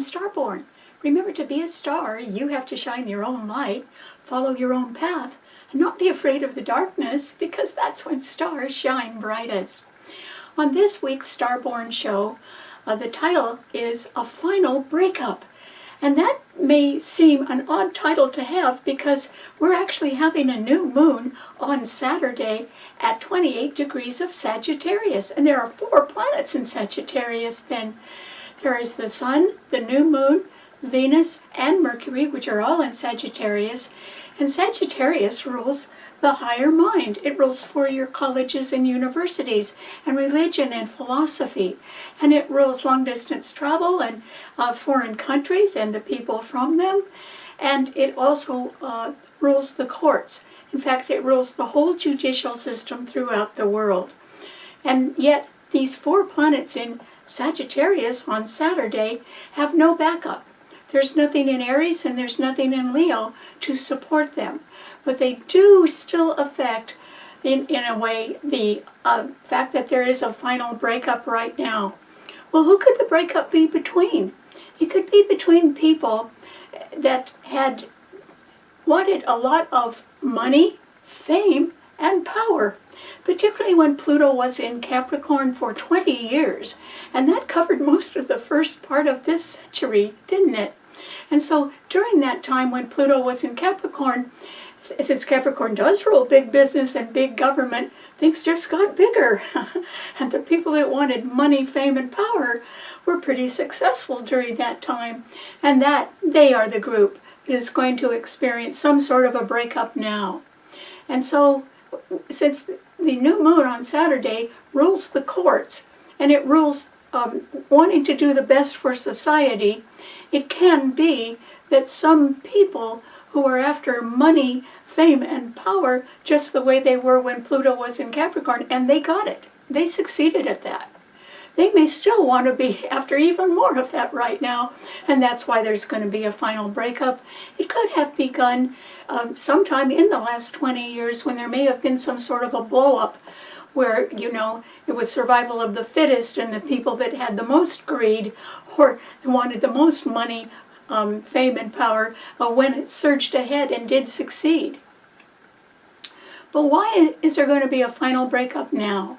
Starborn. Remember, to be a star, you have to shine your own light, follow your own path, and not be afraid of the darkness, because that's when stars shine brightest. On this week's Starborn show, the title is A Final Breakup. And that may seem an odd title to have because we're actually having a new moon on Saturday at 28 degrees of Sagittarius. And there are 4 planets in Sagittarius then. There is the Sun, the new moon, Venus, and Mercury, which are all in Sagittarius. And Sagittarius rules the higher mind. It rules for your colleges and universities, and religion and philosophy. And it rules long-distance travel and foreign countries and the people from them. And it also rules the courts. In fact, it rules the whole judicial system throughout the world. And yet, these 4 planets in Sagittarius on Saturday have no backup. There's nothing in Aries and there's nothing in Leo to support them. But they do still affect, in a way, the fact that there is a final breakup right now. Well, who could the breakup be between? It could be between people that had wanted a lot of money, fame, and power, particularly when Pluto was in Capricorn for 20 years. And that covered most of the first part of this century, didn't it? And so during that time when Pluto was in Capricorn, since Capricorn does rule big business and big government, things just got bigger. And the people that wanted money, fame, and power were pretty successful during that time. And that they are the group that is going to experience some sort of a breakup now. And so, since the new moon on Saturday rules the courts, and it rules wanting to do the best for society, it can be that some people who are after money, fame, and power, just the way they were when Pluto was in Capricorn, and they got it. They succeeded at that. They may still want to be after even more of that right now, and that's why there's going to be a final breakup. It could have begun sometime in the last 20 years when there may have been some sort of a blow-up where, you know, it was survival of the fittest, and the people that had the most greed or wanted the most money, fame, and power, when it surged ahead and did succeed. But why is there going to be a final breakup now?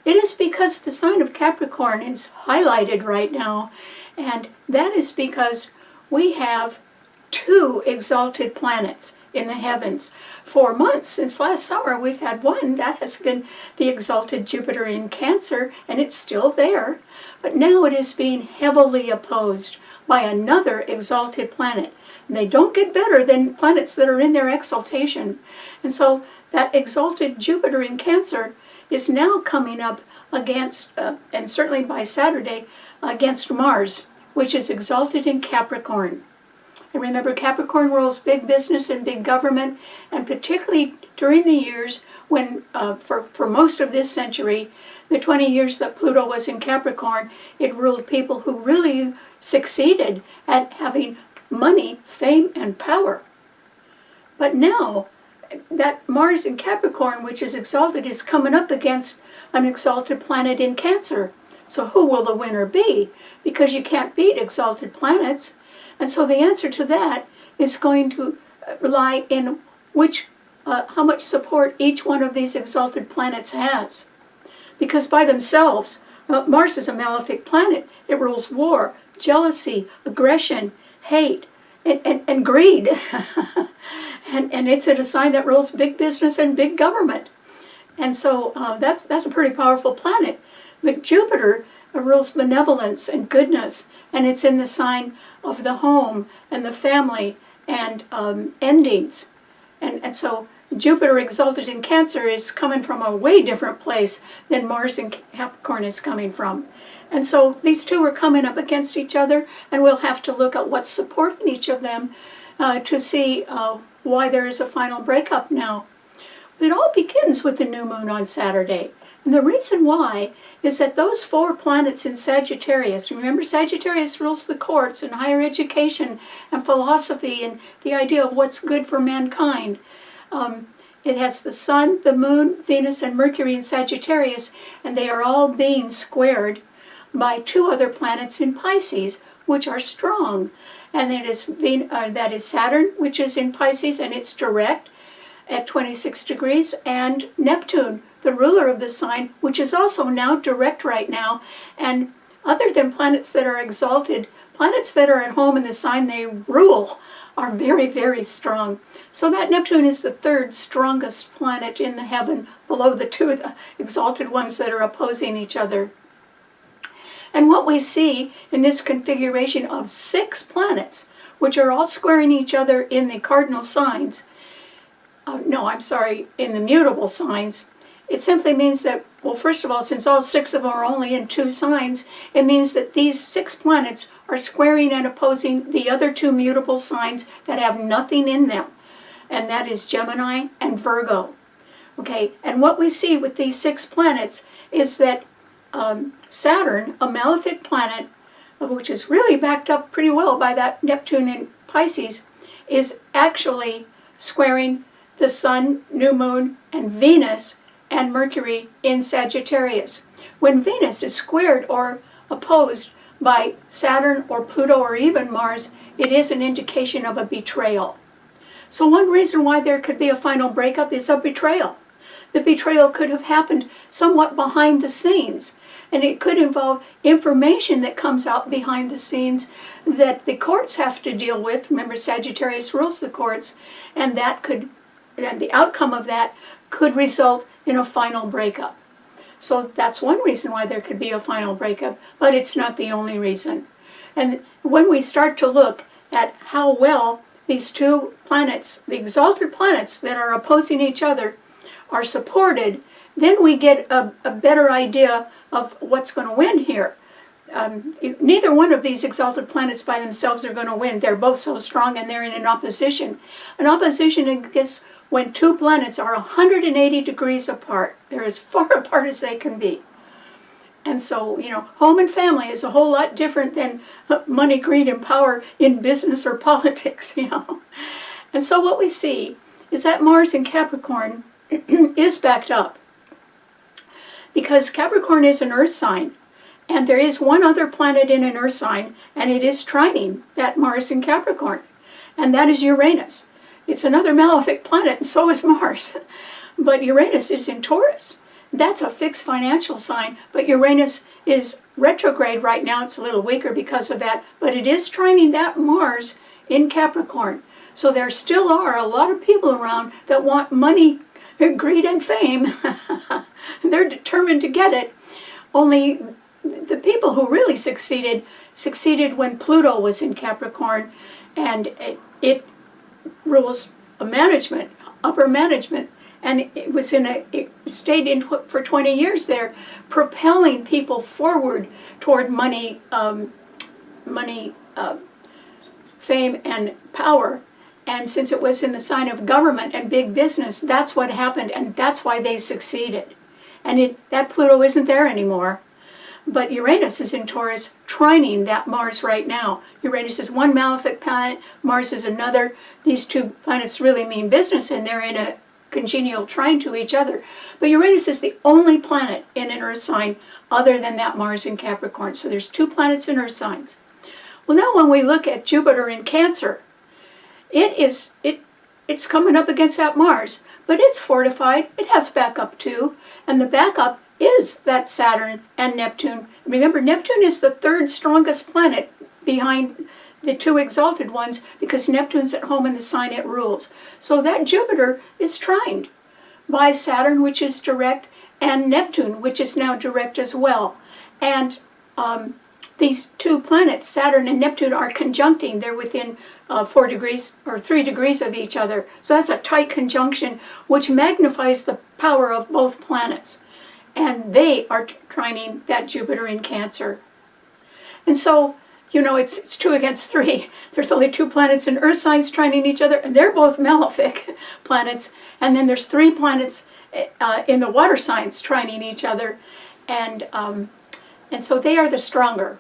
It is because the sign of Capricorn is highlighted right now, and that is because we have 2 exalted planets in the heavens. For months, since last summer, we've had one. That has been the exalted Jupiter in Cancer, and it's still there. But now it is being heavily opposed by another exalted planet. And they don't get better than planets that are in their exaltation. And so that exalted Jupiter in Cancer is now coming up against, and certainly by Saturday, against Mars, which is exalted in Capricorn. And remember, Capricorn rules big business and big government, and particularly during the years when, for most of this century, the 20 years that Pluto was in Capricorn, it ruled people who really succeeded at having money, fame, and power. But now, that Mars in Capricorn, which is exalted, is coming up against an exalted planet in Cancer. So who will the winner be? Because you can't beat exalted planets. And so the answer to that is going to lie in how much support each one of these exalted planets has. Because by themselves, Mars is a malefic planet. It rules war, jealousy, aggression, hate, and greed. and it's in a sign that rules big business and big government. And so that's a pretty powerful planet. But Jupiter rules benevolence and goodness, and it's in the sign of the home and the family and endings. And so Jupiter exalted in Cancer is coming from a way different place than Mars in Capricorn is coming from. And so these 2 are coming up against each other, and we'll have to look at what's supporting each of them to see why there is a final breakup now. It all begins with the new moon on Saturday. And the reason why is that those 4 planets in Sagittarius, remember Sagittarius rules the courts and higher education and philosophy and the idea of what's good for mankind. It has the Sun, the Moon, Venus, and Mercury in Sagittarius, and they are all being squared by 2 other planets in Pisces, which are strong. And that is Saturn, which is in Pisces, and it's direct at 26 degrees, and Neptune, the ruler of the sign, which is also now direct right now. And other than planets that are exalted, planets that are at home in the sign they rule are very, very strong. So that Neptune is the third strongest planet in the heaven, below the two exalted ones that are opposing each other. And what we see in this configuration of 6 planets, which are all squaring each other in the cardinal signs, in the mutable signs, it simply means that, well, first of all, since all 6 of them are only in 2 signs, it means that these 6 planets are squaring and opposing the other 2 mutable signs that have nothing in them, and that is Gemini and Virgo. Okay, and what we see with these 6 planets is that Saturn, a malefic planet, which is really backed up pretty well by that Neptune in Pisces, is actually squaring the Sun, New Moon, and Venus and Mercury in Sagittarius. When Venus is squared or opposed by Saturn or Pluto or even Mars, it is an indication of a betrayal. So one reason why there could be a final breakup is a betrayal. The betrayal could have happened somewhat behind the scenes, and it could involve information that comes out behind the scenes that the courts have to deal with. Remember, Sagittarius rules the courts, and the outcome of that could result in a final breakup. So that's one reason why there could be a final breakup, but it's not the only reason. And when we start to look at how well these 2 planets, the exalted planets that are opposing each other, are supported, then we get a better idea of what's going to win here. Neither one of these exalted planets by themselves are going to win. They're both so strong, and they're in an opposition. An opposition is when 2 planets are 180 degrees apart. They're as far apart as they can be. And so, home and family is a whole lot different than money, greed, and power in business or politics, And so what we see is that Mars in Capricorn is backed up, because Capricorn is an earth sign, and there is one other planet in an earth sign, and it is trining that Mars in Capricorn, and that is Uranus. It's another malefic planet, and so is Mars. But Uranus is in Taurus. That's a fixed financial sign, but Uranus is retrograde right now. It's a little weaker because of that, but it is trining that Mars in Capricorn. So there still are a lot of people around that want money, greed, and fame. They're determined to get it. Only the people who really succeeded when Pluto was in Capricorn, and it rules management, upper management, and it stayed in for 20 years there, propelling people forward toward money, fame, and power. And since it was in the sign of government and big business, that's what happened, and that's why they succeeded. And that Pluto isn't there anymore. But Uranus is in Taurus, trining that Mars right now. Uranus is one malefic planet, Mars is another. These 2 planets really mean business, and they're in a congenial trine to each other. But Uranus is the only planet in an earth sign other than that Mars in Capricorn. So there's 2 planets in earth signs. Well, now when we look at Jupiter in Cancer, it's coming up against that Mars, but it's fortified. It has backup too, and the backup is that Saturn and Neptune. Remember, Neptune is the 3rd strongest planet behind the 2 exalted ones, because Neptune's at home in the sign it rules. So that Jupiter is trined by Saturn, which is direct, and Neptune, which is now direct as well. And these 2 planets, Saturn and Neptune, are conjuncting. They're within 4 degrees or 3 degrees of each other. So that's a tight conjunction, which magnifies the power of both planets. And they are trining that Jupiter in Cancer. And so, it's 2 against 3. There's only 2 planets in earth signs trining each other, and they're both malefic planets. And then there's 3 planets in the water signs trining each other. And so they are the stronger.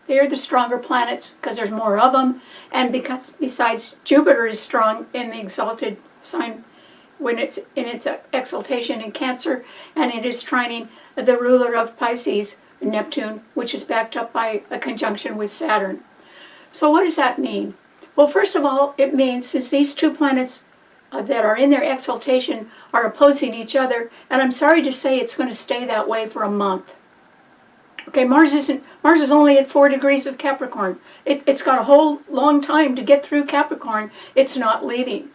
They are the stronger planets because there's more of them, and because besides Jupiter is strong in the exalted sign when it's in its exaltation in Cancer, and it is trining the ruler of Pisces, Neptune, which is backed up by a conjunction with Saturn. So what does that mean? Well, first of all, it means since these two planets that are in their exaltation are opposing each other, and I'm sorry to say it's going to stay that way for a month. Okay, Mars is only at 4 degrees of Capricorn. It's got a whole long time to get through Capricorn. It's not leaving.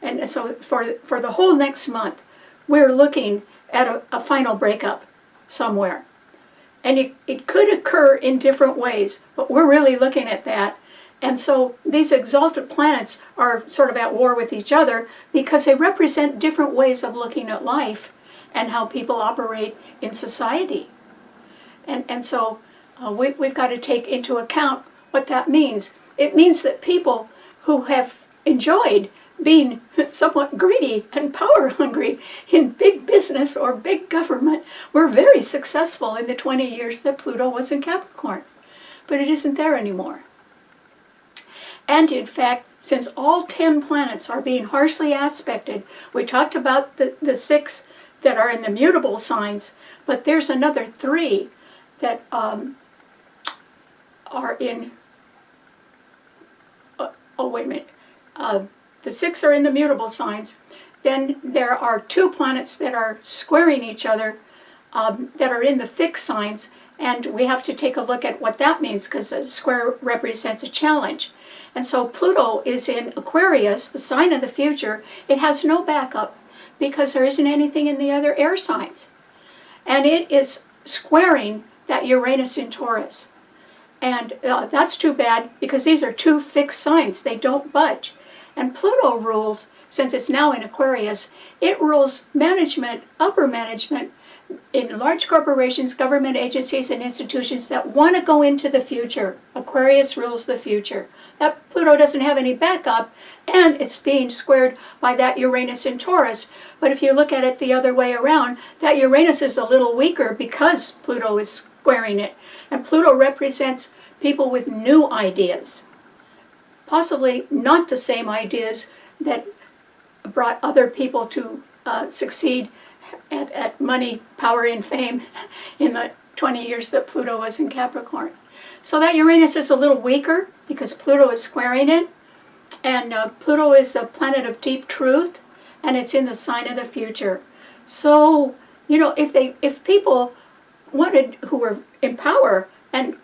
And so for the whole next month, we're looking at a final breakup somewhere. And it could occur in different ways, but we're really looking at that. And so these exalted planets are sort of at war with each other because they represent different ways of looking at life and how people operate in society. And so we've got to take into account what that means. It means that people who have enjoyed being somewhat greedy and power hungry in big business or big government were very successful in the 20 years that Pluto was in Capricorn. But it isn't there anymore. And in fact, since all 10 planets are being harshly aspected, we talked about the 6 that are in the mutable signs, but there's another 3 that are in, wait a minute, the 6 are in the mutable signs. Then there are 2 planets that are squaring each other that are in the fixed signs, and we have to take a look at what that means because a square represents a challenge. And so Pluto is in Aquarius, the sign of the future. It has no backup because there isn't anything in the other air signs. And it is squaring that Uranus in Taurus. And that's too bad because these are 2 fixed signs. They don't budge. And Pluto rules, since it's now in Aquarius, it rules management, upper management, in large corporations, government agencies, and institutions that want to go into the future. Aquarius rules the future. That Pluto doesn't have any backup, and it's being squared by that Uranus in Taurus. But if you look at it the other way around, that Uranus is a little weaker because Pluto is squaring it. And Pluto represents people with new ideas. Possibly not the same ideas that brought other people to succeed at money, power, and fame in the 20 years that Pluto was in Capricorn. So that Uranus is a little weaker because Pluto is squaring it. And Pluto is a planet of deep truth, and it's in the sign of the future. So, you know, if people wanted, who were in power and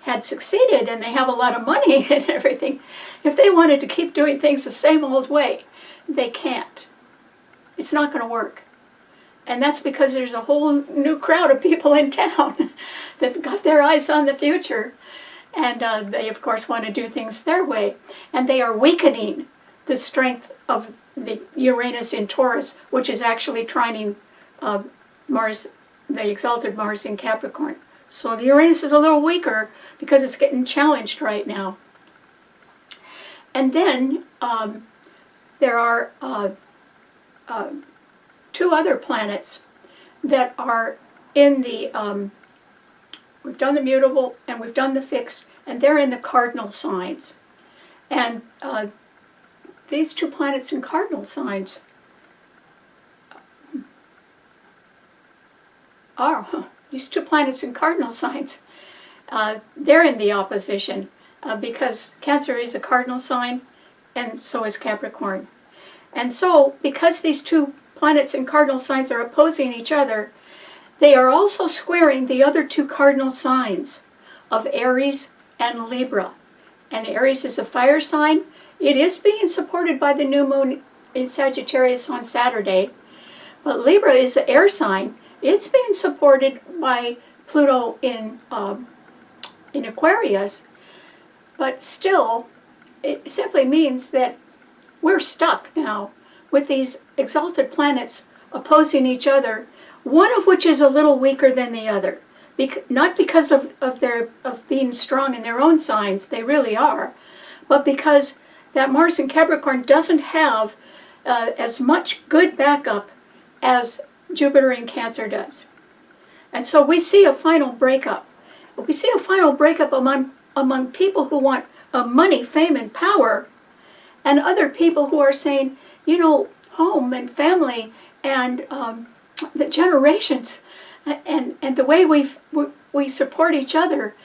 had succeeded and they have a lot of money and everything, if they wanted to keep doing things the same old way, they can't. It's not going to work. And that's because there's a whole new crowd of people in town that got their eyes on the future. And they, of course, want to do things their way. And they are weakening the strength of the Uranus in Taurus, which is actually trining Mars, the exalted Mars in Capricorn. So the Uranus is a little weaker because it's getting challenged right now. And then there are 2 other planets that are in the, we've done the mutable and we've done the fixed, and they're in the cardinal signs. And these 2 planets in cardinal signs these 2 planets in cardinal signs, they're in the opposition because Cancer is a cardinal sign and so is Capricorn. And so because these 2 planets in cardinal signs are opposing each other, they are also squaring the other 2 cardinal signs of Aries and Libra. And Aries is a fire sign. It is being supported by the new moon in Sagittarius on Saturday. But Libra is an air sign. It's being supported by Pluto in Aquarius. But still, it simply means that we're stuck now with these exalted planets opposing each other, one of which is a little weaker than the other. Not because of being strong in their own signs, they really are, but because that Mars in Capricorn doesn't have as much good backup as Jupiter in Cancer does. And so we see a final breakup. We see a final breakup among people who want money, fame, and power, and other people who are saying, you know, home and family and the generations and the way we support each other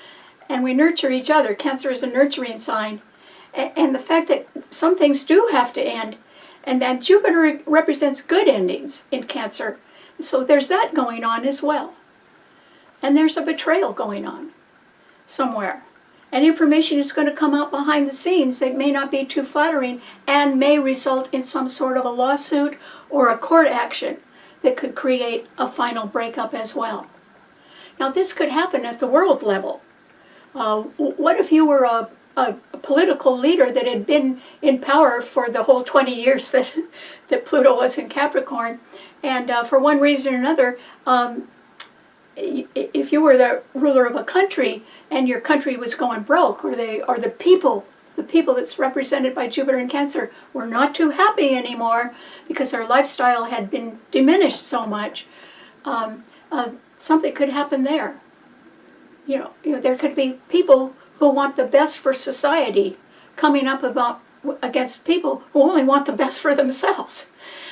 and we nurture each other. Cancer is a nurturing sign. And the fact that some things do have to end, and that Jupiter represents good endings in Cancer. So there's that going on as well. And there's a betrayal going on somewhere. And information is going to come out behind the scenes that may not be too flattering and may result in some sort of a lawsuit or a court action that could create a final breakup as well. Now this could happen at the world level. What if you were a political leader that had been in power for the whole 20 years that Pluto was in Capricorn, and for one reason or another, if you were the ruler of a country and your country was going broke, or the people that's represented by Jupiter in Cancer were not too happy anymore because their lifestyle had been diminished so much, something could happen there. You know, there could be people who want the best for society coming up against people who only want the best for themselves.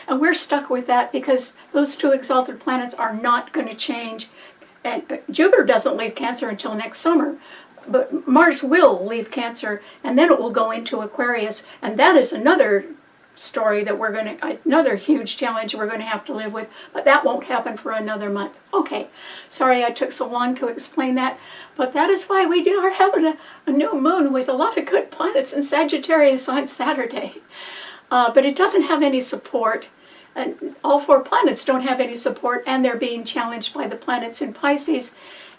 And we're stuck with that because those two exalted planets are not going to change. And Jupiter doesn't leave Cancer until next summer, but Mars will leave Cancer, and then it will go into Aquarius, and that is another story that another huge challenge we're going to have to live with, but that won't happen for another month. Okay, sorry I took so long to explain that, but that is why we are having a new moon with a lot of good planets in Sagittarius on Saturday. But it doesn't have any support, and all four planets don't have any support, and they're being challenged by the planets in Pisces,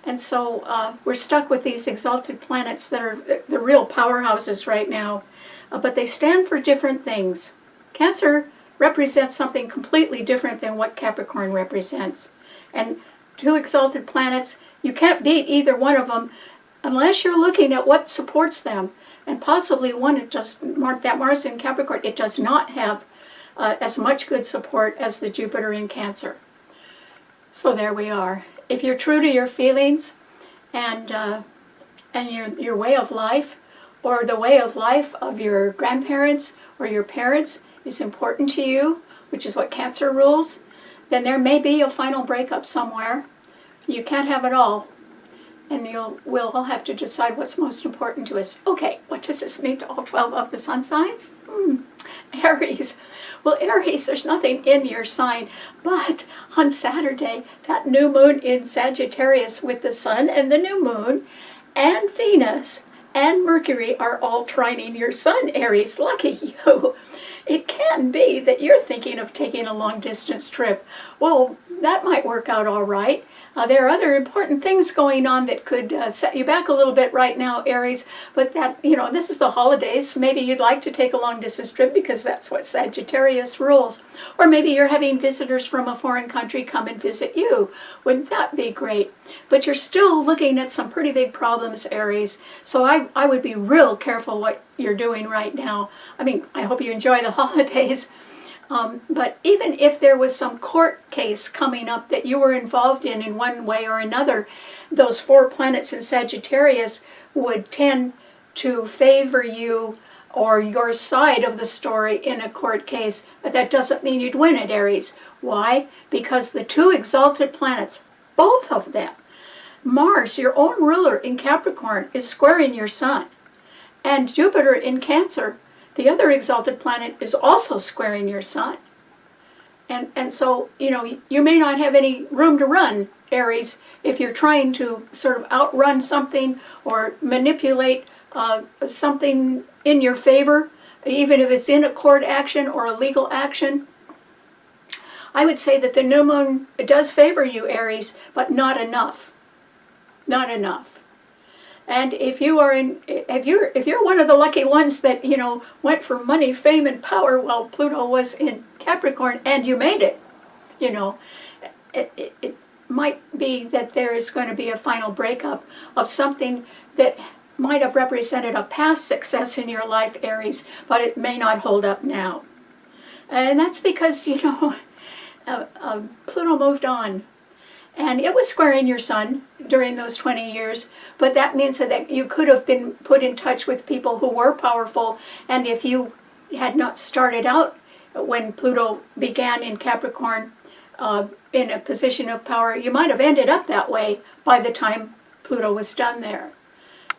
and so we're stuck with these exalted planets that are the real powerhouses right now, but they stand for different things. Cancer represents something completely different than what Capricorn represents. And two exalted planets, you can't beat either one of them unless you're looking at what supports them. And possibly one that Mars in Capricorn, it does not have as much good support as the Jupiter in Cancer. So there we are. If you're true to your feelings and your way of life, or the way of life of your grandparents or your parents is important to you, which is what Cancer rules, then there may be a final breakup somewhere. You can't have it all, and we'll all have to decide what's most important to us. Okay, what does this mean to all 12 of the sun signs? Aries. Well, Aries, there's nothing in your sign, but on Saturday, that new moon in Sagittarius with the sun and the new moon and Venus and Mercury are all trining your sun, Aries. Lucky you. It can be that you're thinking of taking a long-distance trip. Well, that might work out all right. There are other important things going on that could set you back a little bit right now, Aries, but that, this is the holidays. Maybe you'd like to take a long-distance trip because that's what Sagittarius rules. Or maybe you're having visitors from a foreign country come and visit you. Wouldn't that be great? But you're still looking at some pretty big problems, Aries, so I would be real careful what you're doing right now. I mean, I hope you enjoy the holidays. But even if there was some court case coming up that you were involved in one way or another, those four planets in Sagittarius would tend to favor you or your side of the story in a court case. But that doesn't mean you'd win it, Aries. Why? Because the two exalted planets, both of them, Mars, your own ruler in Capricorn, is squaring your sun. And Jupiter in Cancer, the other exalted planet, is also squaring your sun. And so, you may not have any room to run, Aries, if you're trying to sort of outrun something or manipulate something in your favor, even if it's in a court action or a legal action. I would say that the new moon does favor you, Aries, but not enough. Not enough. And if you're one of the lucky ones that went for money, fame, and power while Pluto was in Capricorn, and you made it, it might be that there is going to be a final breakup of something that might have represented a past success in your life, Aries, but it may not hold up now. And that's because Pluto moved on. And it was squaring your sun during those 20 years, but that means that you could have been put in touch with people who were powerful, and if you had not started out when Pluto began in Capricorn in a position of power, you might have ended up that way by the time Pluto was done there.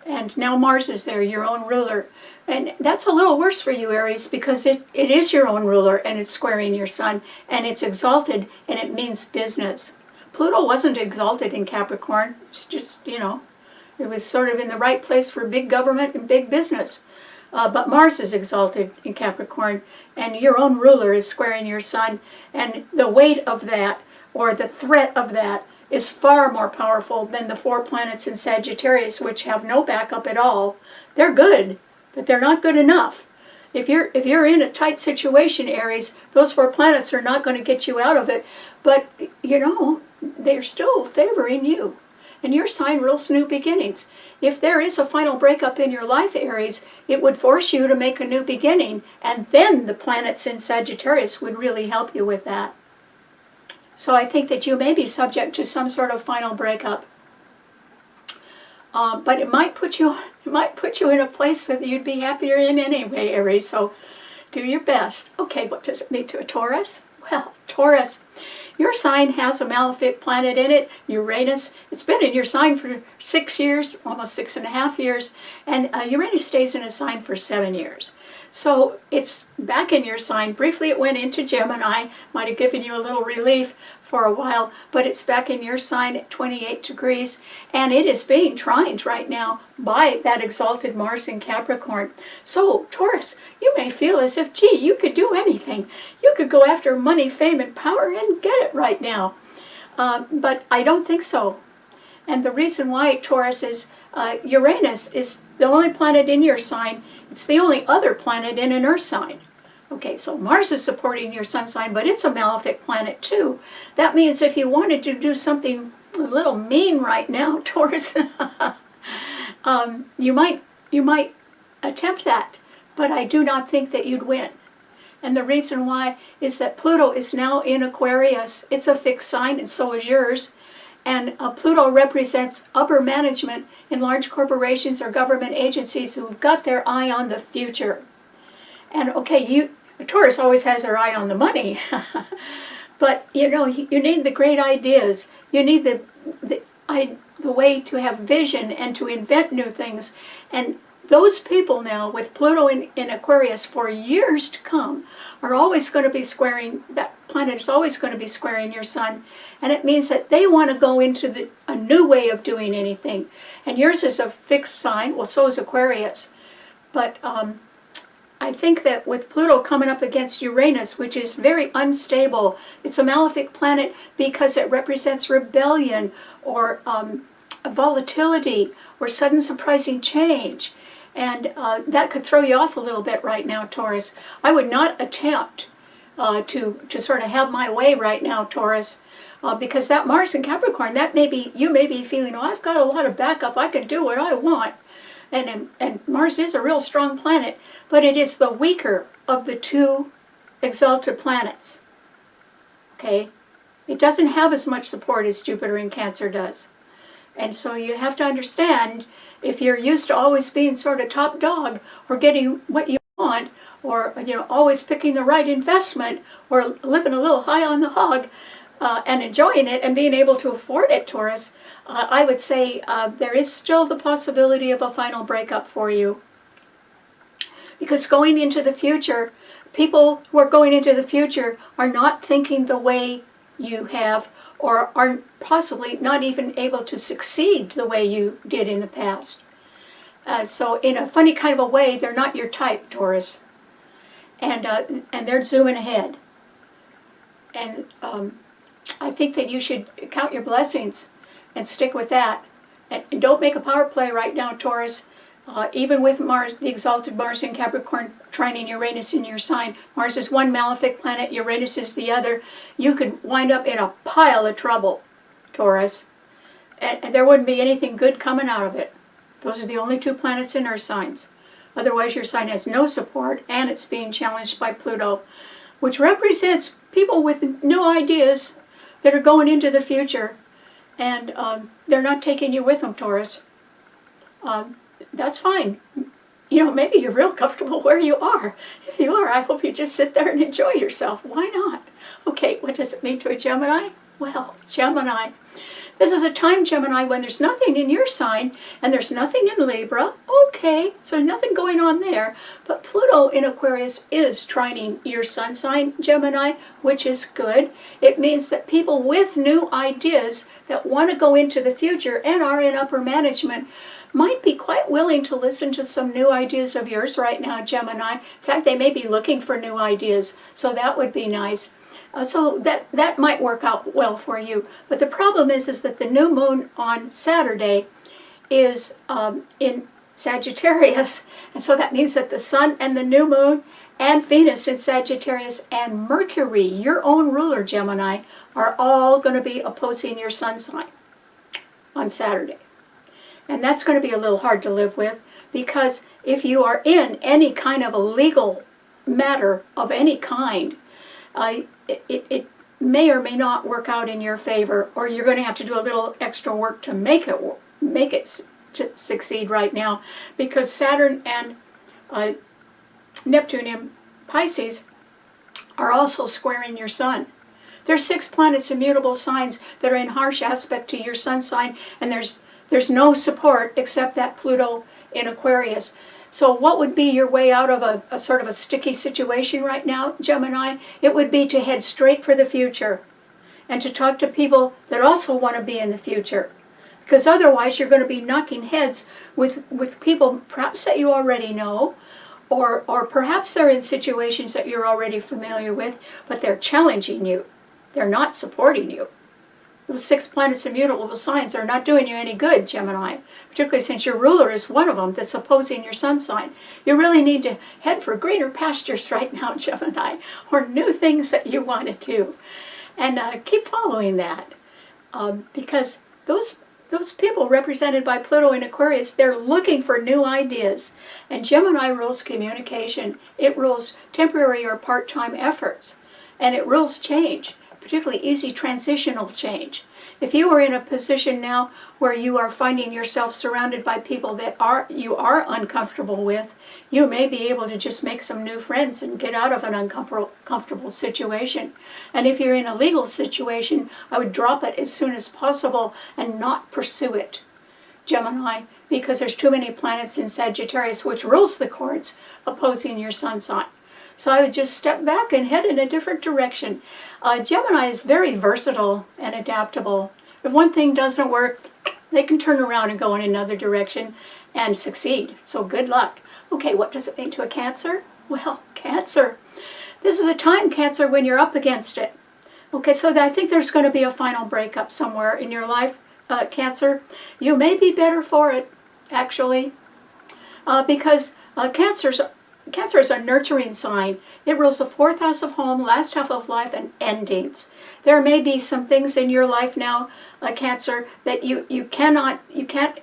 And now Mars is there, your own ruler. And that's a little worse for you, Aries, because it is your own ruler, and it's squaring your sun, and it's exalted, and it means business. Pluto wasn't exalted in Capricorn. It's just, you know, it was sort of in the right place for big government and big business. But Mars is exalted in Capricorn, and your own ruler is squaring your sun, and the weight of that, or the threat of that, is far more powerful than the 4 planets in Sagittarius, which have no backup at all. They're good, but they're not good enough. If you're in a tight situation, Aries, those 4 planets are not going to get you out of it, but, you know, they're still favoring you. And your sign rules new beginnings. If there is a final breakup in your life, Aries, it would force you to make a new beginning, and then the planets in Sagittarius would really help you with that. So I think that you may be subject to some sort of final breakup. But it might put you in a place that you'd be happier in anyway, Aries. So do your best. Okay, what does it mean to a Taurus? Well, Taurus, your sign has a malefic planet in it, Uranus. It's been in your sign for 6 years, almost 6.5 years, and Uranus stays in a sign for 7 years. So it's back in your sign. Briefly it went into Gemini, might have given you a little relief for a while, but it's back in your sign at 28 degrees, and it is being trined right now by that exalted Mars in Capricorn. So Taurus, you may feel as if, gee, you could do anything. You could go after money, fame, and power and get it right now. But I don't think so. And the reason why, Taurus, is Uranus is the only planet in your sign. It's the only other planet in an Earth sign. Okay, so Mars is supporting your sun sign, but it's a malefic planet too. That means if you wanted to do something a little mean right now, Taurus, you might attempt that, but I do not think that you'd win. And the reason why is that Pluto is now in Aquarius. It's a fixed sign, and so is yours. And Pluto represents upper management in large corporations or government agencies who've got their eye on the future. And okay, Taurus always has their eye on the money, but you know, you need the great ideas. You need the way to have vision and to invent new things. And those people now, with Pluto in Aquarius for years to come, are always going to be squaring, that planet is always going to be squaring your sun. And it means that they want to go into a new way of doing anything. And yours is a fixed sign, well, so is Aquarius. But I think that with Pluto coming up against Uranus, which is very unstable, it's a malefic planet because it represents rebellion or volatility or sudden surprising change. And that could throw you off a little bit right now, Taurus. I would not attempt to sort of have my way right now, Taurus, because that Mars in Capricorn, you may be feeling, oh, I've got a lot of backup, I can do what I want. And Mars is a real strong planet, but it is the weaker of the 2 exalted planets. Okay? It doesn't have as much support as Jupiter in Cancer does. And so you have to understand, if you're used to always being sort of top dog, or getting what you want, or always picking the right investment, or living a little high on the hog, and enjoying it and being able to afford it, Taurus, I would say there is still the possibility of a final breakup for you. Because going into the future, people who are going into the future are not thinking the way you have, or are possibly not even able to succeed the way you did in the past. So in a funny kind of a way, they're not your type, Taurus. And they're zooming ahead. And I think that you should count your blessings and stick with that. And don't make a power play right now, Taurus. Even with Mars, the exalted Mars in Capricorn, trining Uranus in your sign. Mars is one malefic planet, Uranus is the other. You could wind up in a pile of trouble, Taurus. And there wouldn't be anything good coming out of it. Those are the only 2 planets in Earth signs. Otherwise, your sign has no support, and it's being challenged by Pluto, which represents people with new ideas that are going into the future. And they're not taking you with them, Taurus. That's fine. Maybe you're real comfortable where you are. If you are, I hope you just sit there and enjoy yourself. Why not? Okay, what does it mean to a Gemini? Well, Gemini, This is a time, Gemini, when there's nothing in your sign and there's nothing in Libra. Okay, so nothing going on there. But Pluto in Aquarius is trining your sun sign, Gemini, which is good. It means that people with new ideas that want to go into the future and are in upper management might be quite willing to listen to some new ideas of yours right now, Gemini. In fact, they may be looking for new ideas, so that would be nice. So that might work out well for you. But the problem is that the new moon on Saturday is in Sagittarius. And so that means that the sun and the new moon and Venus in Sagittarius and Mercury, your own ruler, Gemini, are all going to be opposing your sun sign on Saturday. And that's going to be a little hard to live with, because if you are in any kind of a legal matter of any kind, it may or may not work out in your favor, or you're going to have to do a little extra work to make it to succeed right now, because Saturn and Neptune in Pisces are also squaring your sun. There's 6 planets in mutable signs that are in harsh aspect to your sun sign, and there's no support except that Pluto in Aquarius. So what would be your way out of a sort of a sticky situation right now, Gemini? It would be to head straight for the future and to talk to people that also want to be in the future. Because otherwise you're going to be knocking heads with people perhaps that you already know, or perhaps they're in situations that you're already familiar with, but they're challenging you. They're not supporting you. Those 6 planets in mutable signs are not doing you any good, Gemini, particularly since your ruler is one of them that's opposing your sun sign. You really need to head for greener pastures right now, Gemini, or new things that you want to do. And keep following that, because those people represented by Pluto in Aquarius, they're looking for new ideas. And Gemini rules communication. It rules temporary or part-time efforts. And it rules change, particularly easy transitional change. If you are in a position now where you are finding yourself surrounded by people that you are uncomfortable with, you may be able to just make some new friends and get out of an uncomfortable situation. And if you're in a legal situation, I would drop it as soon as possible and not pursue it, Gemini, because there's too many planets in Sagittarius, which rules the courts, opposing your sun sign. So I would just step back and head in a different direction. Gemini is very versatile and adaptable. If one thing doesn't work, they can turn around and go in another direction and succeed. So good luck. Okay, what does it mean to a Cancer? Well, Cancer. This is a time, Cancer, when you're up against it. Okay, so I think there's going to be a final breakup somewhere in your life, Cancer. You may be better for it, actually, because Cancer is a nurturing sign. It rules the 4th house of home, last half of life, and endings. There may be some things in your life now, Cancer, that you can't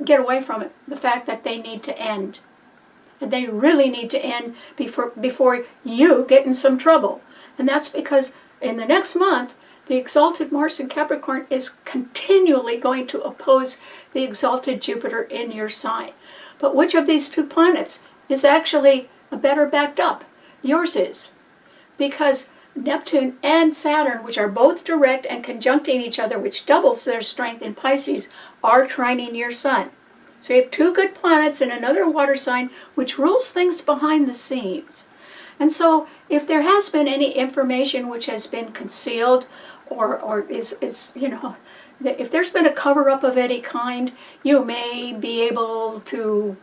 get away from it. The fact that they need to end. And they really need to end before you get in some trouble. And that's because in the next month, the exalted Mars in Capricorn is continually going to oppose the exalted Jupiter in your sign. But which of these 2 planets is actually better backed up? Yours is. Because Neptune and Saturn, which are both direct and conjuncting each other, which doubles their strength in Pisces, are trining your sun. So you have 2 good planets in another water sign, which rules things behind the scenes. And so if there has been any information which has been concealed, or is if there's been a cover-up of any kind, you may be able to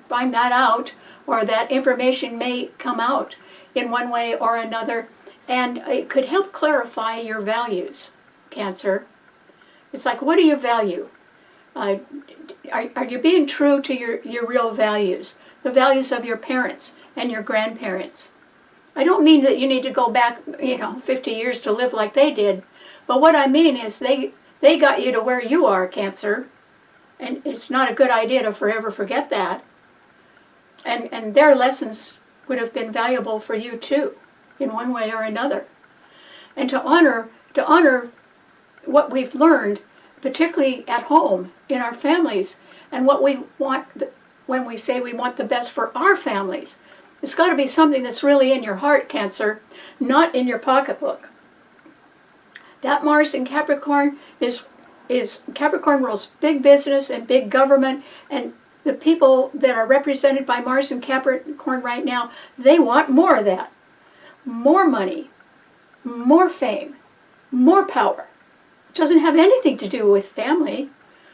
find that out, or that information may come out in one way or another, and it could help clarify your values, Cancer. It's like, what do you value? Are you being true to your real values, the values of your parents and your grandparents? I don't mean that you need to go back, 50 years to live like they did, but what I mean is they got you to where you are, Cancer, and it's not a good idea to forever forget that. And their lessons would have been valuable for you too, in one way or another. And to honor what we've learned, particularly at home, in our families, and what we want when we say we want the best for our families. It's got to be something that's really in your heart, Cancer, not in your pocketbook. That Mars in Capricorn is Capricorn rules big business and big government, and the people that are represented by Mars and Capricorn right now, they want more of that. More money, more fame, more power. It doesn't have anything to do with family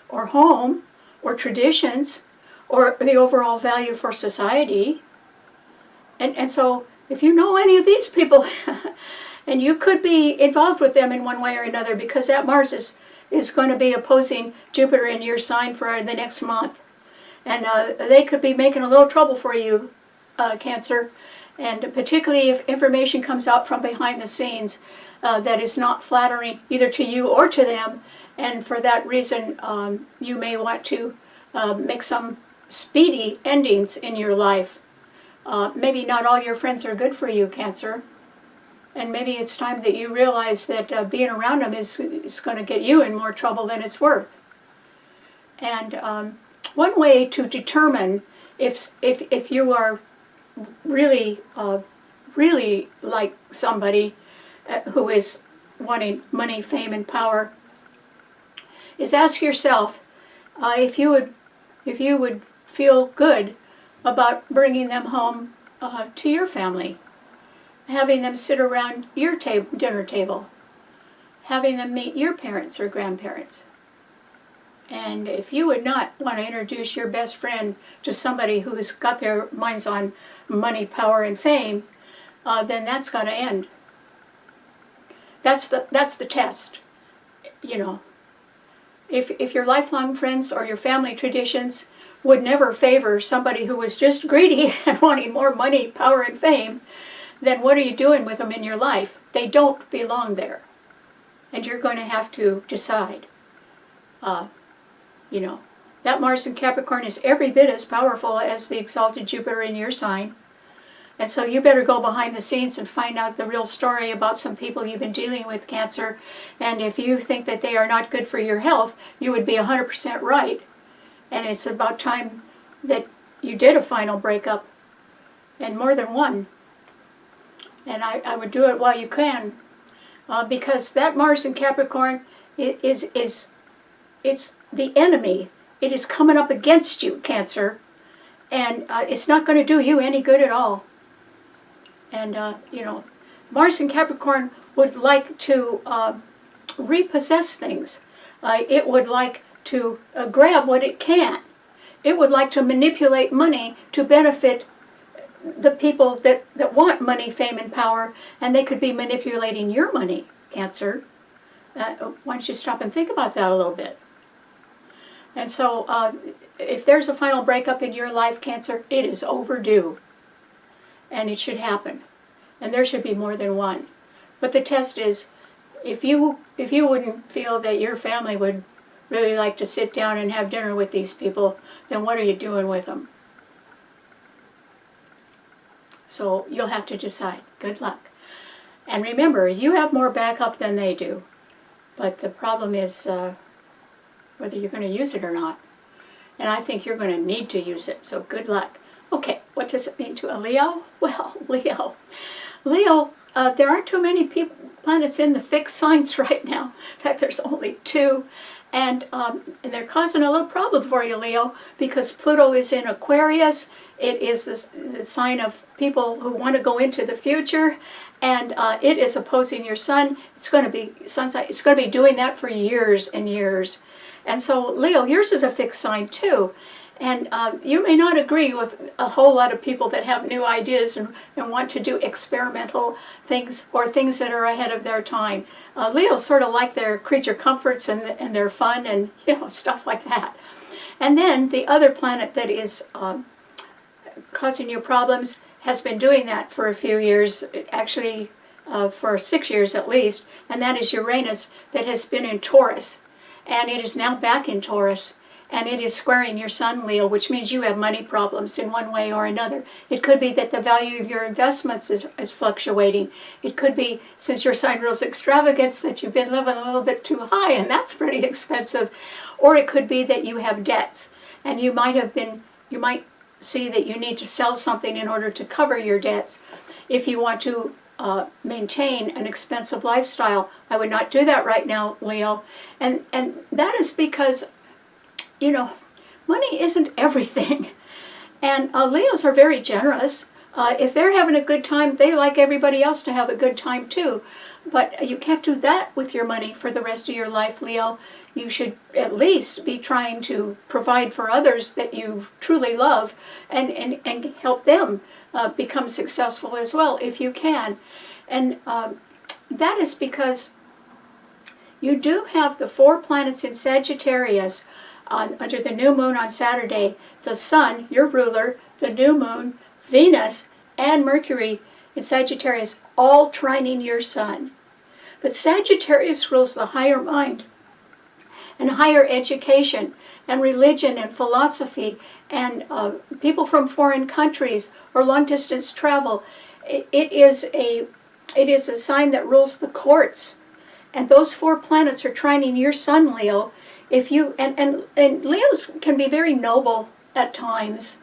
or home or traditions or the overall value for society. And so if you know any of these people, and you could be involved with them in one way or another, because that Mars is going to be opposing Jupiter in your sign for the next month. And they could be making a little trouble for you, Cancer. And particularly if information comes out from behind the scenes that is not flattering either to you or to them. And for that reason, you may want to make some speedy endings in your life. Maybe not all your friends are good for you, Cancer. And maybe it's time that you realize that being around them is going to get you in more trouble than it's worth. And one way to determine if you are really, really like somebody who is wanting money, fame, and power is ask yourself if you would feel good about bringing them home to your family, having them sit around your dinner table, having them meet your parents or grandparents. And if you would not want to introduce your best friend to somebody who's got their minds on money, power, and fame, then that's got to end. That's the test, you know. If your lifelong friends or your family traditions would never favor somebody who was just greedy and wanting more money, power, and fame, then what are you doing with them in your life? They don't belong there. And you're going to have to decide. You know, that Mars in Capricorn is every bit as powerful as the exalted Jupiter in your sign. And so you better go behind the scenes and find out the real story about some people you've been dealing with, Cancer. And if you think that they are not good for your health, you would be 100% right. And it's about time that you did a final breakup, and more than one. And I would do it while you can, because that Mars in Capricorn it's the enemy. It is coming up against you, Cancer, and it's not going to do you any good at all. And you know, Mars in Capricorn would like to repossess things. It would like to grab what it can. It would like to manipulate money to benefit the people that want money, fame, and power, and they could be manipulating your money, Cancer. Why don't you stop and think about that a little bit? And so if there's a final breakup in your life, Cancer, it is overdue. And it should happen. And there should be more than one. But the test is, if you wouldn't feel that your family would really like to sit down and have dinner with these people, then what are you doing with them? So you'll have to decide. Good luck. And remember, you have more backup than they do. But the problem is whether you're going to use it or not. And I think you're going to need to use it. So good luck. Okay, what does it mean to a Leo? Well, Leo, there aren't too many planets in the fixed signs right now. In fact, there's only 2. And they're causing a little problem for you, Leo, because Pluto is in Aquarius. It is the sign of people who want to go into the future, and it is opposing your sun. It's going to be doing that for years and years. And so, Leo, yours is a fixed sign too. And you may not agree with a whole lot of people that have new ideas and want to do experimental things or things that are ahead of their time. Leos sort of like their creature comforts and their fun and, you know, stuff like that. And then the other planet that is causing you problems has been doing that for a few years, actually for 6 years at least, and that is Uranus, that has been in Taurus. And it is now back in Taurus. And it is squaring your sun, Leo, which means you have money problems in one way or another. It could be that the value of your investments is fluctuating. It could be, since your sign rules extravagance, that you've been living a little bit too high, and that's pretty expensive. Or it could be that you have debts, and you might see that you need to sell something in order to cover your debts. If you want to maintain an expensive lifestyle. I would not do that right now, Leo. And that is because, you know, money isn't everything. And Leos are very generous. If they're having a good time, they like everybody else to have a good time too. But you can't do that with your money for the rest of your life, Leo. You should at least be trying to provide for others that you truly love and help them become successful as well, if you can. And that is because you do have the 4 planets in Sagittarius under the new moon on Saturday. The Sun, your ruler, the new moon, Venus, and Mercury in Sagittarius, all trining your Sun. But Sagittarius rules the higher mind and higher education and religion and philosophy and people from foreign countries or long-distance travel. It is a sign that rules the courts. And those 4 planets are trining your Sun, Leo. If you and Leos can be very noble at times.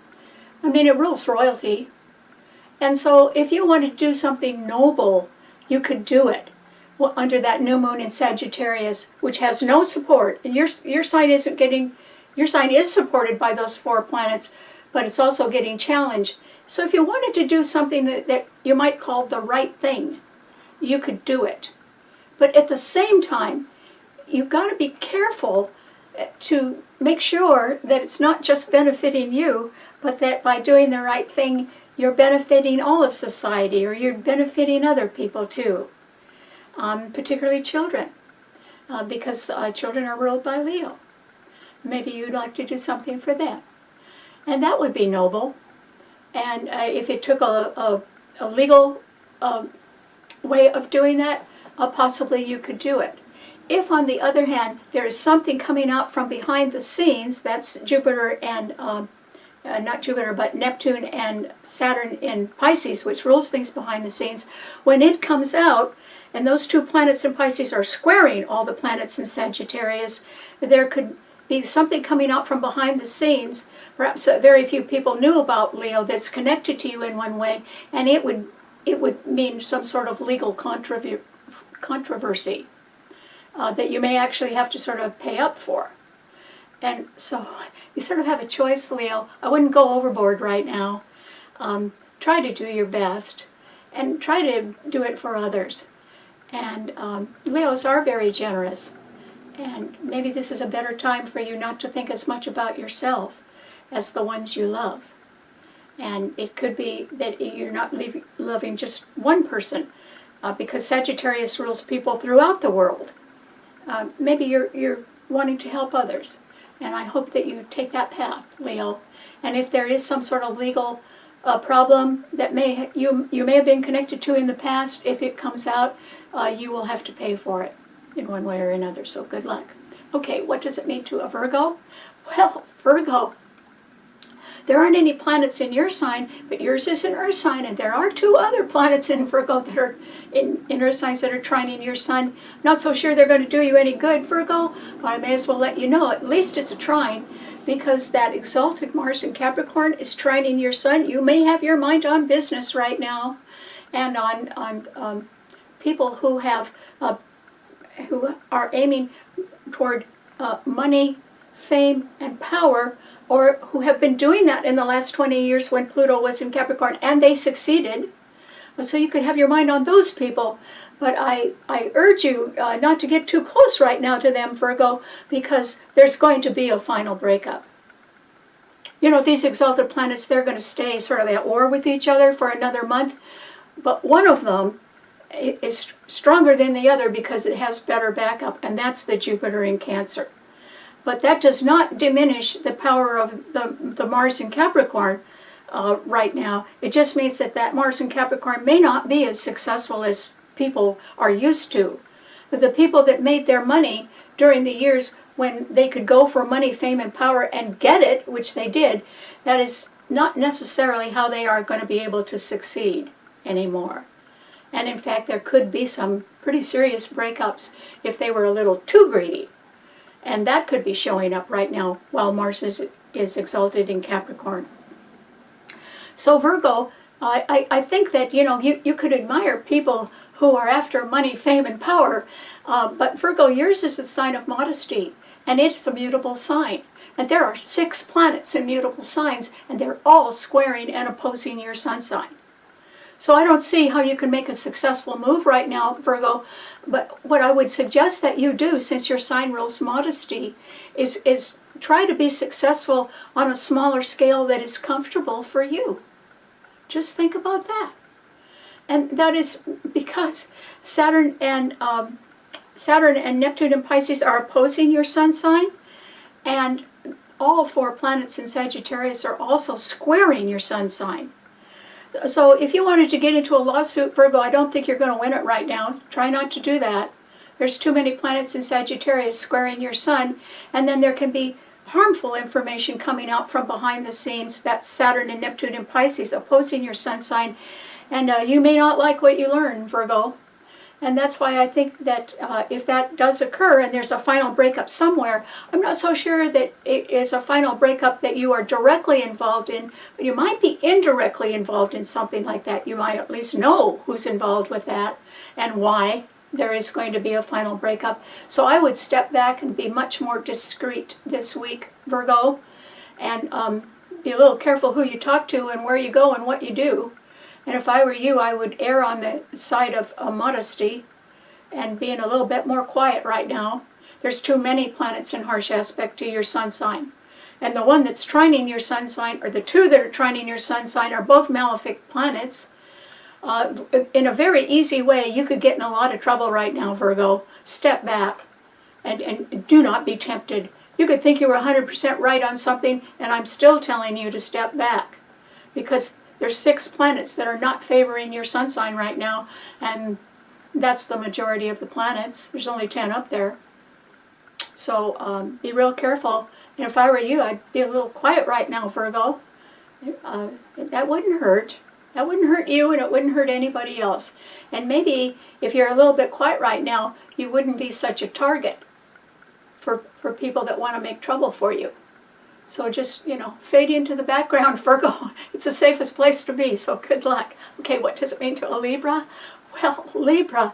I mean, it rules royalty. And so if you want to do something noble, you could do it under that new moon in Sagittarius, which has no support. And your sign isn't getting, your sign is supported by those 4 planets, but it's also getting challenged. So if you wanted to do something that you might call the right thing, you could do it. But at the same time, you've got to be careful to make sure that it's not just benefiting you, but that by doing the right thing, you're benefiting all of society, or you're benefiting other people too, particularly children, because children are ruled by Leo. Maybe you'd like to do something for them. And that would be noble. And if it took a legal way of doing that, possibly you could do it. If, on the other hand, there is something coming out from behind the scenes, that's Jupiter and, not Jupiter, but Neptune and Saturn in Pisces, which rules things behind the scenes, when it comes out, and those 2 planets in Pisces are squaring all the planets in Sagittarius, there could be something coming out from behind the scenes, perhaps very few people knew about, Leo, that's connected to you in one way, and it would mean some sort of legal controversy. That you may actually have to sort of pay up for. And so you sort of have a choice, Leo. I wouldn't go overboard right now. Try to do your best and try to do it for others. And Leos are very generous. And maybe this is a better time for you not to think as much about yourself as the ones you love. And it could be that you're not loving just one person, because Sagittarius rules people throughout the world. Maybe you're wanting to help others, and I hope that you take that path, Leo. And if there is some sort of legal problem that you may have been connected to in the past, if it comes out, you will have to pay for it in one way or another. So good luck. Okay, what does it mean to a Virgo? Well, Virgo, there aren't any planets in your sign, but yours is an Earth sign, and there are 2 other planets in Virgo that are in Earth signs that are trining your Sun. Not so sure they're going to do you any good, Virgo, but I may as well let you know, at least it's a trine, because that exalted Mars in Capricorn is trining your Sun. You may have your mind on business right now, and on people who have who are aiming toward money, fame, and power, or who have been doing that in the last 20 years when Pluto was in Capricorn, and they succeeded. So you could have your mind on those people. But I urge you not to get too close right now to them, Virgo, because there's going to be a final breakup. You know, these exalted planets, they're going to stay sort of at war with each other for another month. But one of them is stronger than the other because it has better backup, and that's the Jupiter in Cancer. But that does not diminish the power of the Mars in Capricorn right now. It just means that Mars in Capricorn may not be as successful as people are used to. But the people that made their money during the years when they could go for money, fame, and power and get it, which they did, that is not necessarily how they are going to be able to succeed anymore. And in fact, there could be some pretty serious breakups if they were a little too greedy. And that could be showing up right now while Mars is exalted in Capricorn. So Virgo, I think that, you could admire people who are after money, fame, and power, but Virgo, yours is a sign of modesty, and it is a mutable sign. And there are 6 planets in mutable signs, and they're all squaring and opposing your sun sign. So I don't see how you can make a successful move right now, Virgo. But what I would suggest that you do, since your sign rules modesty, is try to be successful on a smaller scale that is comfortable for you. Just think about that. And that is because Saturn and Neptune and Pisces are opposing your sun sign, and all 4 planets in Sagittarius are also squaring your sun sign. So if you wanted to get into a lawsuit, Virgo, I don't think you're going to win it right now. Try not to do that. There's too many planets in Sagittarius squaring your sun, and then there can be harmful information coming out from behind the scenes. That's Saturn and Neptune and Pisces opposing your sun sign, and you may not like what you learn, Virgo. And that's why I think that if that does occur and there's a final breakup somewhere, I'm not so sure that it is a final breakup that you are directly involved in, but you might be indirectly involved in something like that. You might at least know who's involved with that and why there is going to be a final breakup. So I would step back and be much more discreet this week, Virgo, and be a little careful who you talk to and where you go and what you do. And if I were you, I would err on the side of modesty and being a little bit more quiet right now. There's too many planets in harsh aspect to your sun sign. And the one that's trining your sun sign, or the 2 that are trining your sun sign, are both malefic planets. In a very easy way, you could get in a lot of trouble right now, Virgo. Step back and do not be tempted. You could think you were 100% right on something, and I'm still telling you to step back. Because there's 6 planets that are not favoring your sun sign right now, and that's the majority of the planets. There's only 10 up there. So be real careful. And if I were you, I'd be a little quiet right now, Virgo. That wouldn't hurt. That wouldn't hurt you, and it wouldn't hurt anybody else. And maybe if you're a little bit quiet right now, you wouldn't be such a target for people that want to make trouble for you. So just, fade into the background, Virgo. It's the safest place to be, so good luck. Okay, what does it mean to a Libra? Well, Libra,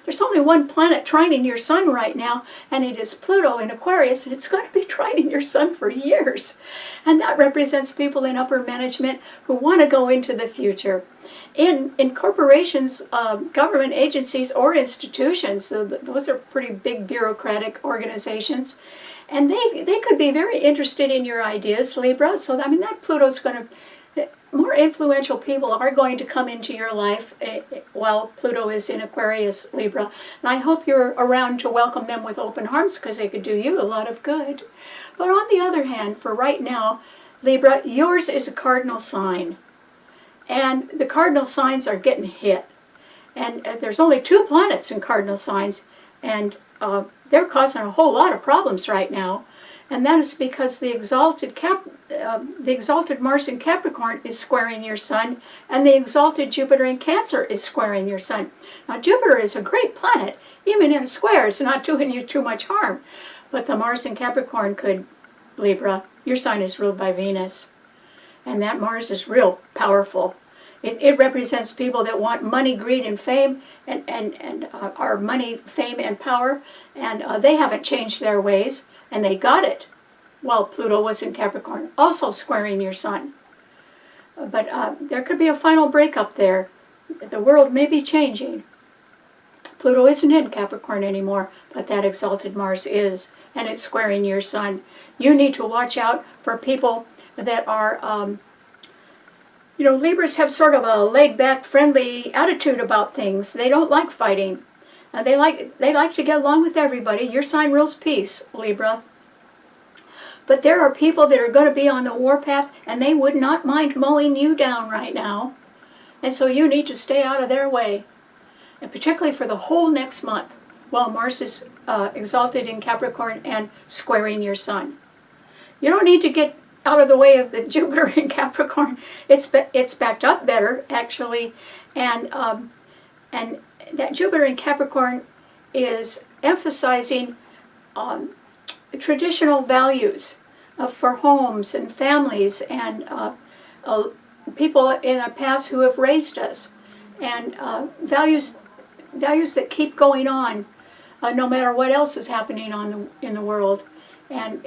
there's only one planet trining your sun right now, and it is Pluto in Aquarius, and it's going to be trining your sun for years. And that represents people in upper management who want to go into the future. In corporations, government agencies, or institutions, so those are pretty big bureaucratic organizations, and they could be very interested in your ideas, Libra. So, that Pluto's going to, more influential people are going to come into your life while Pluto is in Aquarius, Libra. And I hope you're around to welcome them with open arms, because they could do you a lot of good. But on the other hand, for right now, Libra, yours is a cardinal sign. And the cardinal signs are getting hit. And there's only 2 planets in cardinal signs, and they're causing a whole lot of problems right now, and that is because the exalted Mars in Capricorn is squaring your sun, and the exalted Jupiter in Cancer is squaring your sun. Now, Jupiter is a great planet. Even in a square, it's not doing you too much harm. But the Mars in Capricorn could, Libra, your sign is ruled by Venus, and that Mars is real powerful. It represents people that want money, greed, and fame, and are money, fame, and power, and they haven't changed their ways, and they got it while Pluto was in Capricorn, also squaring your sun. But there could be a final breakup there. The world may be changing. Pluto isn't in Capricorn anymore, but that exalted Mars is, and it's squaring your sun. You need to watch out for people that are Libras have sort of a laid-back, friendly attitude about things. They don't like fighting. They like to get along with everybody. Your sign rules peace, Libra. But there are people that are going to be on the warpath, and they would not mind mowing you down right now. And so you need to stay out of their way. And particularly for the whole next month, while Mars is exalted in Capricorn and squaring your sun. You don't need to get out of the way of the Jupiter in Capricorn. It's backed up better, actually, and that Jupiter in Capricorn is emphasizing traditional values for homes and families, and people in our past who have raised us, and values that keep going on no matter what else is happening in the world. And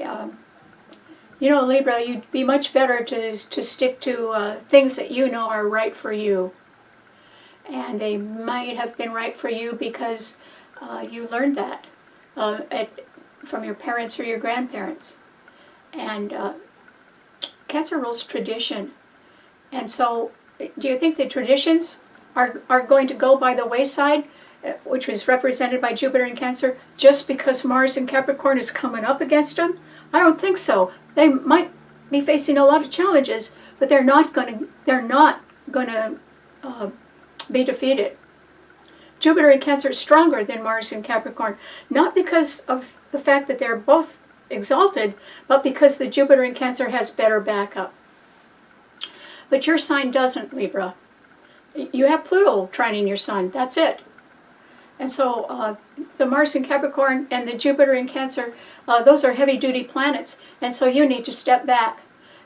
you know, Libra, you'd be much better to stick to things that you know are right for you. And they might have been right for you because you learned that from your parents or your grandparents. And Cancer rules tradition. And so, do you think the traditions are going to go by the wayside, which was represented by Jupiter in Cancer, just because Mars in Capricorn is coming up against them? I don't think so. They might be facing a lot of challenges, but they're not going to be defeated. Jupiter in Cancer is stronger than Mars in Capricorn, not because of the fact that they're both exalted, but because the Jupiter in Cancer has better backup. But your sign doesn't, Libra. You have Pluto trining your sun, that's it. And so the Mars in Capricorn and the Jupiter in Cancer, those are heavy-duty planets, and so you need to step back.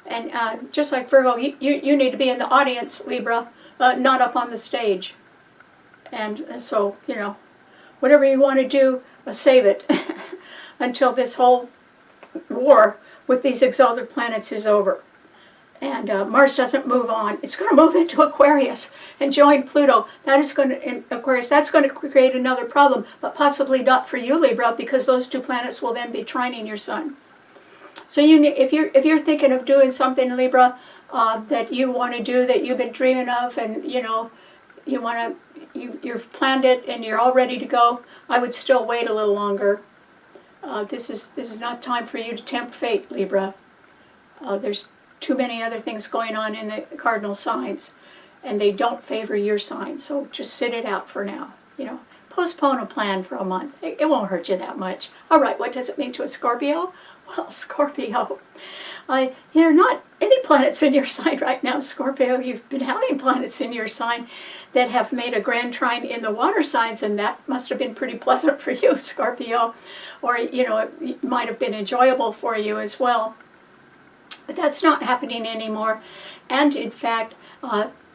And just like Virgo, you need to be in the audience, Libra, not up on the stage. And so, you know, whatever you want to do, save it until this whole war with these exalted planets is over. And Mars doesn't move on. It's going to move into Aquarius and join Pluto. That is going to, in Aquarius, that's going to create another problem, but possibly not for you, Libra, because those two planets will then be trining your sun. So if you're thinking of doing something, Libra, that you want to do, that you've been dreaming of, and you know, you've planned it and you're all ready to go, I would still wait a little longer. This is not time for you to tempt fate, Libra. There's too many other things going on in the cardinal signs, and they don't favor your sign. So just sit it out for now. You know, postpone a plan for a month. It won't hurt you that much. All right, what does it mean to a Scorpio? Well, Scorpio, there are not any planets in your sign right now, Scorpio. You've been having planets in your sign that have made a grand trine in the water signs, and that must have been pretty pleasant for you, Scorpio. Or, you know, it might have been enjoyable for you as well. But that's not happening anymore. And in fact,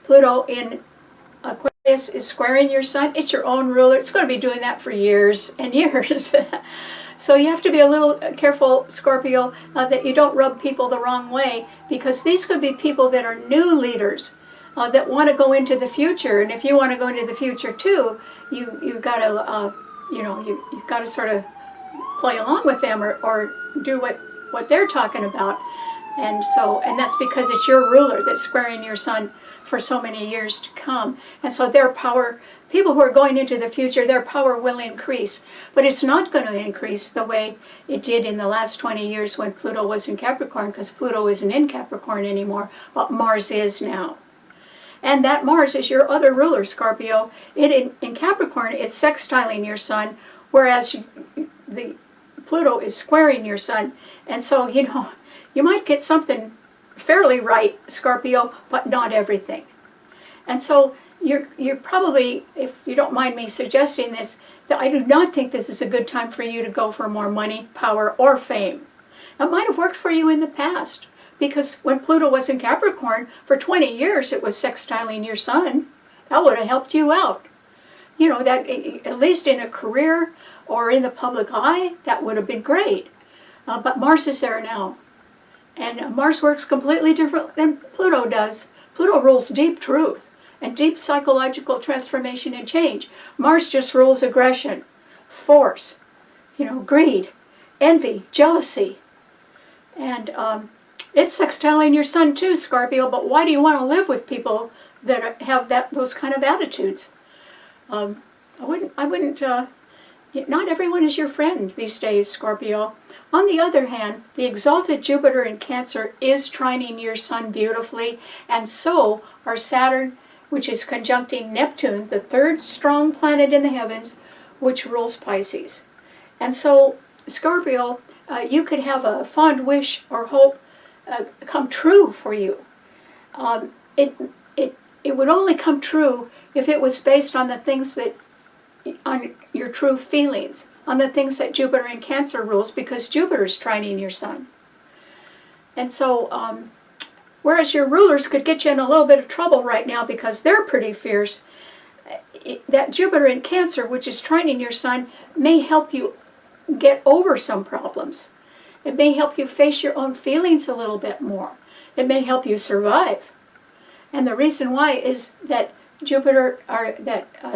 Pluto in Aquarius is squaring your sun. It's your own ruler. It's going to be doing that for years and years. So you have to be a little careful, Scorpio, that you don't rub people the wrong way, because these could be people that are new leaders that want to go into the future. And if you want to go into the future too, you've got to, you've got to sort of play along with them or do what they're talking about. And that's because it's your ruler that's squaring your sun for so many years to come. And so their power, people who are going into the future, their power will increase. But it's not going to increase the way it did in the last 20 years when Pluto was in Capricorn, because Pluto isn't in Capricorn anymore, but Mars is now. And that Mars is your other ruler, Scorpio. In Capricorn, it's sextiling your sun, whereas the Pluto is squaring your sun. And so, you know, you might get something fairly right, Scorpio, but not everything. And so you're probably, if you don't mind me suggesting this, that I do not think this is a good time for you to go for more money, power, or fame. It might have worked for you in the past, because when Pluto was in Capricorn, for 20 years it was sextiling your sun. That would have helped you out. You know, that at least in a career or in the public eye, that would have been great. But Mars is there now. And Mars works completely different than Pluto does. Pluto rules deep truth and deep psychological transformation and change. Mars just rules aggression, force, you know, greed, envy, jealousy. And it's sextiling your sun too, Scorpio, but why do you want to live with people that have those kind of attitudes? I wouldn't, not everyone is your friend these days, Scorpio. On the other hand, the exalted Jupiter in Cancer is trining your sun beautifully, and so are Saturn, which is conjuncting Neptune, the third strong planet in the heavens, which rules Pisces. And so, Scorpio, you could have a fond wish or hope come true for you. It would only come true if it was based on the things that, on your true feelings, on the things that Jupiter in Cancer rules, because Jupiter's trining your sun. And so Whereas your rulers could get you in a little bit of trouble right now because they're pretty fierce. That Jupiter in Cancer, which is trining your sun, may help you get over some problems. It may help you face your own feelings a little bit more. It may help you survive. And the reason why is that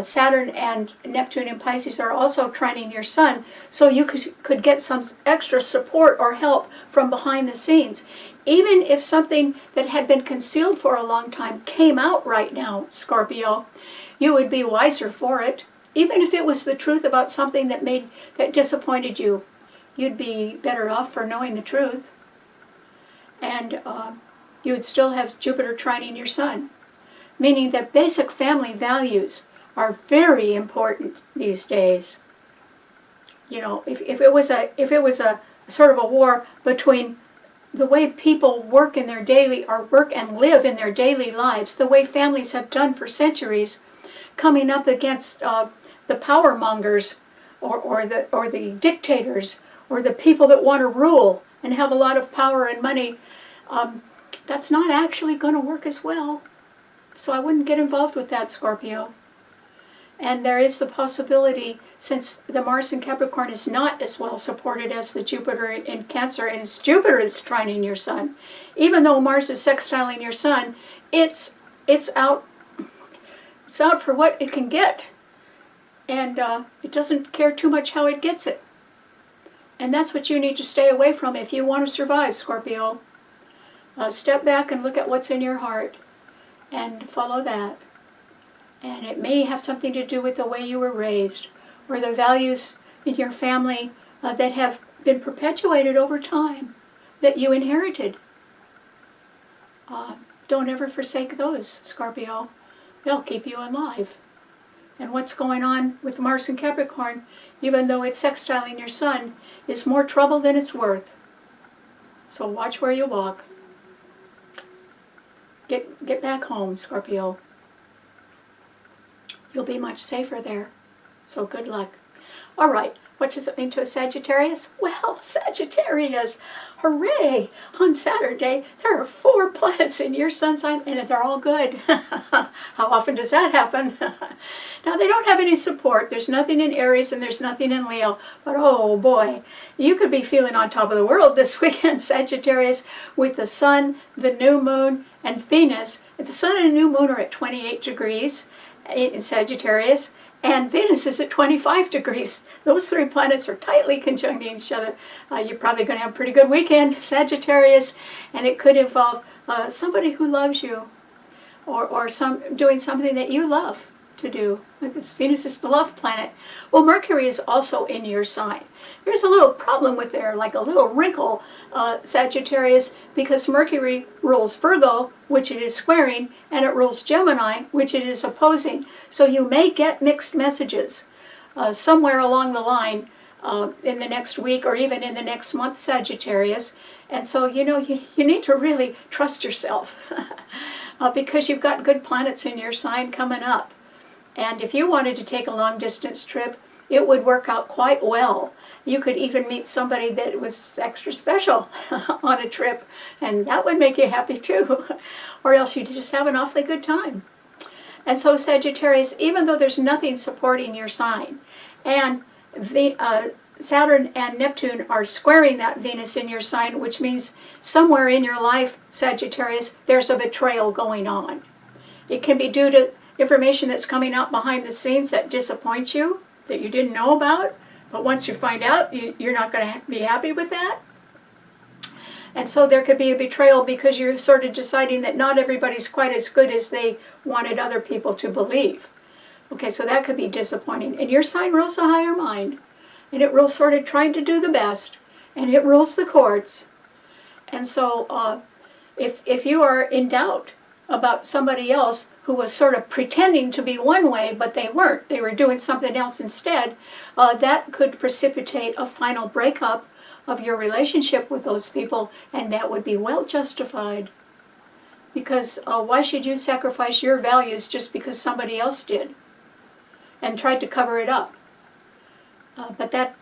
Saturn and Neptune in Pisces are also trining your sun, so you could get some extra support or help from behind the scenes. Even if something that had been concealed for a long time came out right now, Scorpio, you would be wiser for it. Even if it was the truth about something that disappointed you, you'd be better off for knowing the truth. And you would still have Jupiter trining your sun, meaning that basic family values are very important these days. You know, if it was a sort of a war between the way people work in their daily, or work and live in their daily lives, the way families have done for centuries, coming up against the power mongers or the dictators or the people that want to rule and have a lot of power and money, that's not actually going to work as well. So I wouldn't get involved with that, Scorpio. And there is the possibility, since the Mars in Capricorn is not as well supported as the Jupiter in Cancer, and it's Jupiter that's trining your sun. Even though Mars is sextiling your sun, it's out for what it can get. And it doesn't care too much how it gets it. And that's what you need to stay away from if you want to survive, Scorpio. Step back and look at what's in your heart and follow that. And it may have something to do with the way you were raised or the values in your family that have been perpetuated over time, that you inherited. Don't ever forsake those, Scorpio. They'll keep you alive. And what's going on with Mars in Capricorn, even though it's sextiling your sun, is more trouble than it's worth. So watch where you walk. Get back home, Scorpio. You'll be much safer there. So good luck. All right, what does it mean to a Sagittarius? Well, Sagittarius, hooray! On Saturday, there are 4 planets in your sun sign, and they're all good. How often does that happen? Now, they don't have any support. There's nothing in Aries and there's nothing in Leo. But oh boy, you could be feeling on top of the world this weekend, Sagittarius, with the sun, the new moon, and Venus. The sun and the new moon are at 28 degrees in Sagittarius, and Venus is at 25 degrees. Those 3 planets are tightly conjuncting each other. You're probably going to have a pretty good weekend, Sagittarius, and it could involve somebody who loves you, or doing something that you love to do. Because Venus is the love planet. Well, Mercury is also in your sign. There's a little problem with there, like a little wrinkle, Sagittarius, because Mercury rules Virgo, which it is squaring, and it rules Gemini, which it is opposing. So you may get mixed messages somewhere along the line in the next week or even in the next month, Sagittarius. And so, you know, you need to really trust yourself because you've got good planets in your sign coming up. And if you wanted to take a long-distance trip, it would work out quite well. You could even meet somebody that was extra special on a trip, and that would make you happy too. Or else you'd just have an awfully good time. And so Sagittarius, even though there's nothing supporting your sign, and Saturn and Neptune are squaring that Venus in your sign, which means somewhere in your life, Sagittarius, there's a betrayal going on. It can be due to information that's coming out behind the scenes that disappoints you, that you didn't know about, but once you find out, you're not going to be happy with that. And so there could be a betrayal because you're sort of deciding that not everybody's quite as good as they wanted other people to believe. Okay, so that could be disappointing. And your sign rules the higher mind, and it rules sort of trying to do the best, and it rules the courts. And so if you are in doubt about somebody else who was sort of pretending to be one way, but they weren't, they were doing something else instead, that could precipitate a final breakup of your relationship with those people, and that would be well justified. Because why should you sacrifice your values just because somebody else did and tried to cover it up? But that,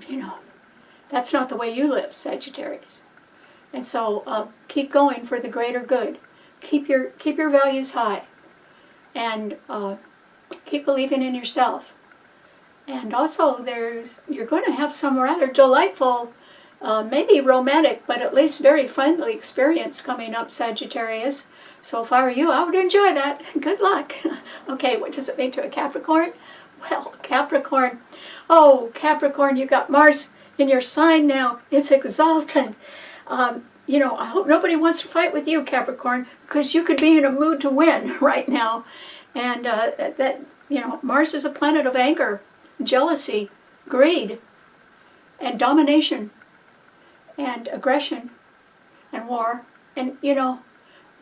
you know, that's not the way you live, Sagittarius. And so keep going for the greater good. Keep your values high, and keep believing in yourself. And also, you're going to have some rather delightful, maybe romantic, but at least very friendly experience coming up, Sagittarius. So if I were you, I would enjoy that. Good luck. Okay, what does it mean to a Capricorn? Well, Capricorn. Oh, Capricorn, you got Mars in your sign now. It's exalted. You know, I hope nobody wants to fight with you, Capricorn, because you could be in a mood to win right now. And you know, Mars is a planet of anger, jealousy, greed, and domination, and aggression, and war. And, you know,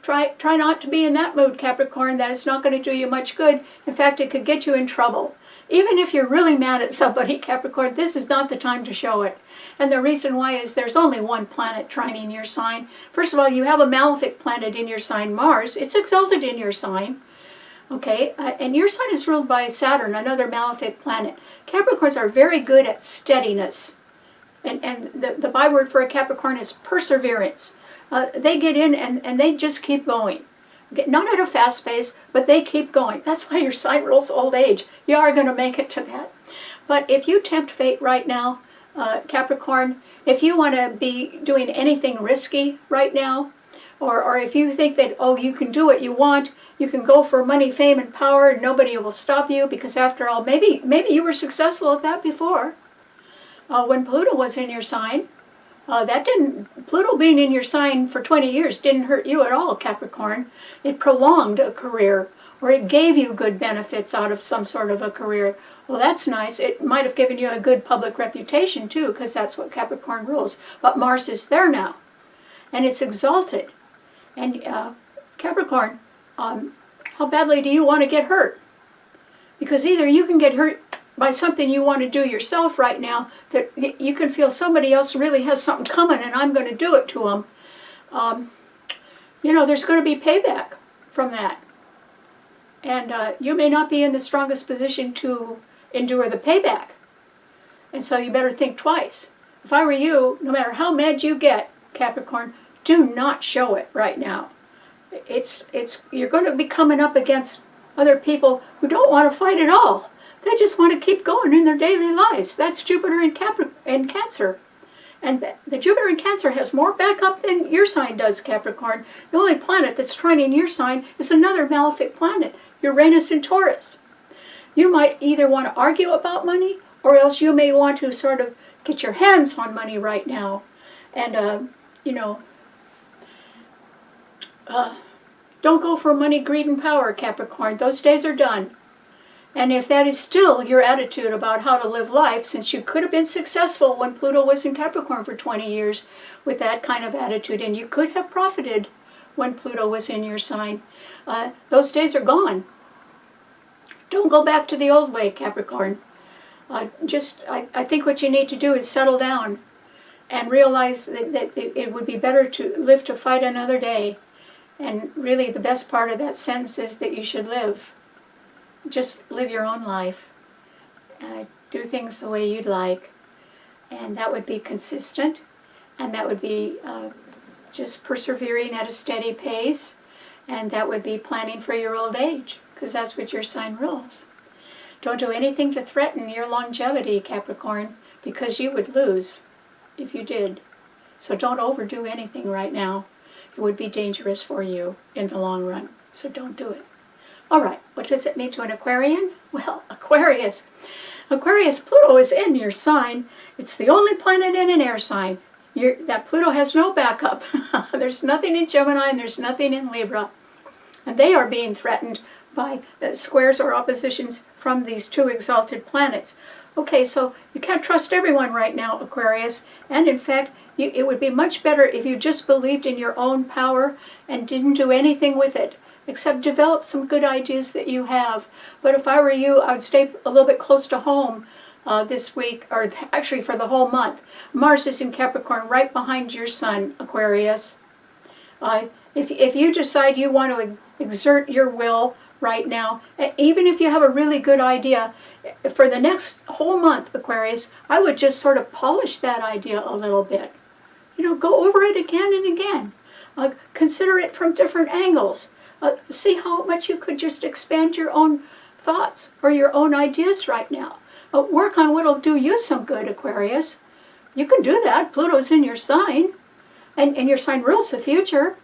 try not to be in that mood, Capricorn. That is not going to do you much good. In fact, it could get you in trouble. Even if you're really mad at somebody, Capricorn, this is not the time to show it. And the reason why is there's only one planet trining your sign. First of all, you have a malefic planet in your sign, Mars. It's exalted in your sign. Okay, and your sign is ruled by Saturn, another malefic planet. Capricorns are very good at steadiness. And the byword for a Capricorn is perseverance. They get in and they just keep going. Not at a fast pace, but they keep going. That's why your sign rules old age. You are going to make it to that. But if you tempt fate right now, Capricorn, if you want to be doing anything risky right now, or if you think that, oh, you can do what you want, you can go for money, fame, and power, and nobody will stop you, because after all, maybe you were successful at that before. When Pluto was in your sign, Pluto being in your sign for 20 years didn't hurt you at all, Capricorn. It prolonged a career, or it gave you good benefits out of some sort of a career. Well, that's nice. It might have given you a good public reputation too, because that's what Capricorn rules. But Mars is there now, and it's exalted. And Capricorn, how badly do you want to get hurt? Because either you can get hurt by something you want to do yourself right now, that you can feel somebody else really has something coming and I'm going to do it to them. You know, there's going to be payback from that. And you may not be in the strongest position to endure the payback. And so you better think twice. If I were you, no matter how mad you get, Capricorn, do not show it right now. You're going to be coming up against other people who don't want to fight at all. They just want to keep going in their daily lives. That's Jupiter in Cancer. And the Jupiter in Cancer has more backup than your sign does, Capricorn. The only planet that's trining your sign is another malefic planet, Uranus in Taurus. You might either want to argue about money, or else you may want to sort of get your hands on money right now. And, you know, don't go for money, greed, and power, Capricorn. Those days are done. And if that is still your attitude about how to live life, since you could have been successful when Pluto was in Capricorn for 20 years with that kind of attitude, and you could have profited when Pluto was in your sign, those days are gone. Don't go back to the old way, Capricorn. I think what you need to do is settle down and realize that it would be better to live to fight another day. And really the best part of that sentence is that you should live. Just live your own life. Do things the way you'd like. And that would be consistent. And that would be just persevering at a steady pace. And that would be planning for your old age, because that's what your sign rules. Don't do anything to threaten your longevity, Capricorn, because you would lose if you did. So don't overdo anything right now. It would be dangerous for you in the long run. So don't do it. All right, what does it mean to an Aquarian? Well, Aquarius, Pluto is in your sign. It's the only planet in an air sign. That Pluto has no backup. There's nothing in Gemini and there's nothing in Libra. And they are being threatened by squares or oppositions from these two exalted planets. Okay, so you can't trust everyone right now, Aquarius. And in fact, it would be much better if you just believed in your own power and didn't do anything with it, except develop some good ideas that you have. But if I were you, I would stay a little bit close to home this week, or actually for the whole month. Mars is in Capricorn right behind your sun, Aquarius. If you decide you want to exert your will right now, even if you have a really good idea, for the next whole month, Aquarius, I would just sort of polish that idea a little bit. Go over it again and again. Consider it from different angles. See how much you could just expand your own thoughts or your own ideas right now. Work on what will do you some good, Aquarius. You can do that. Pluto's in your sign, and your sign rules the future.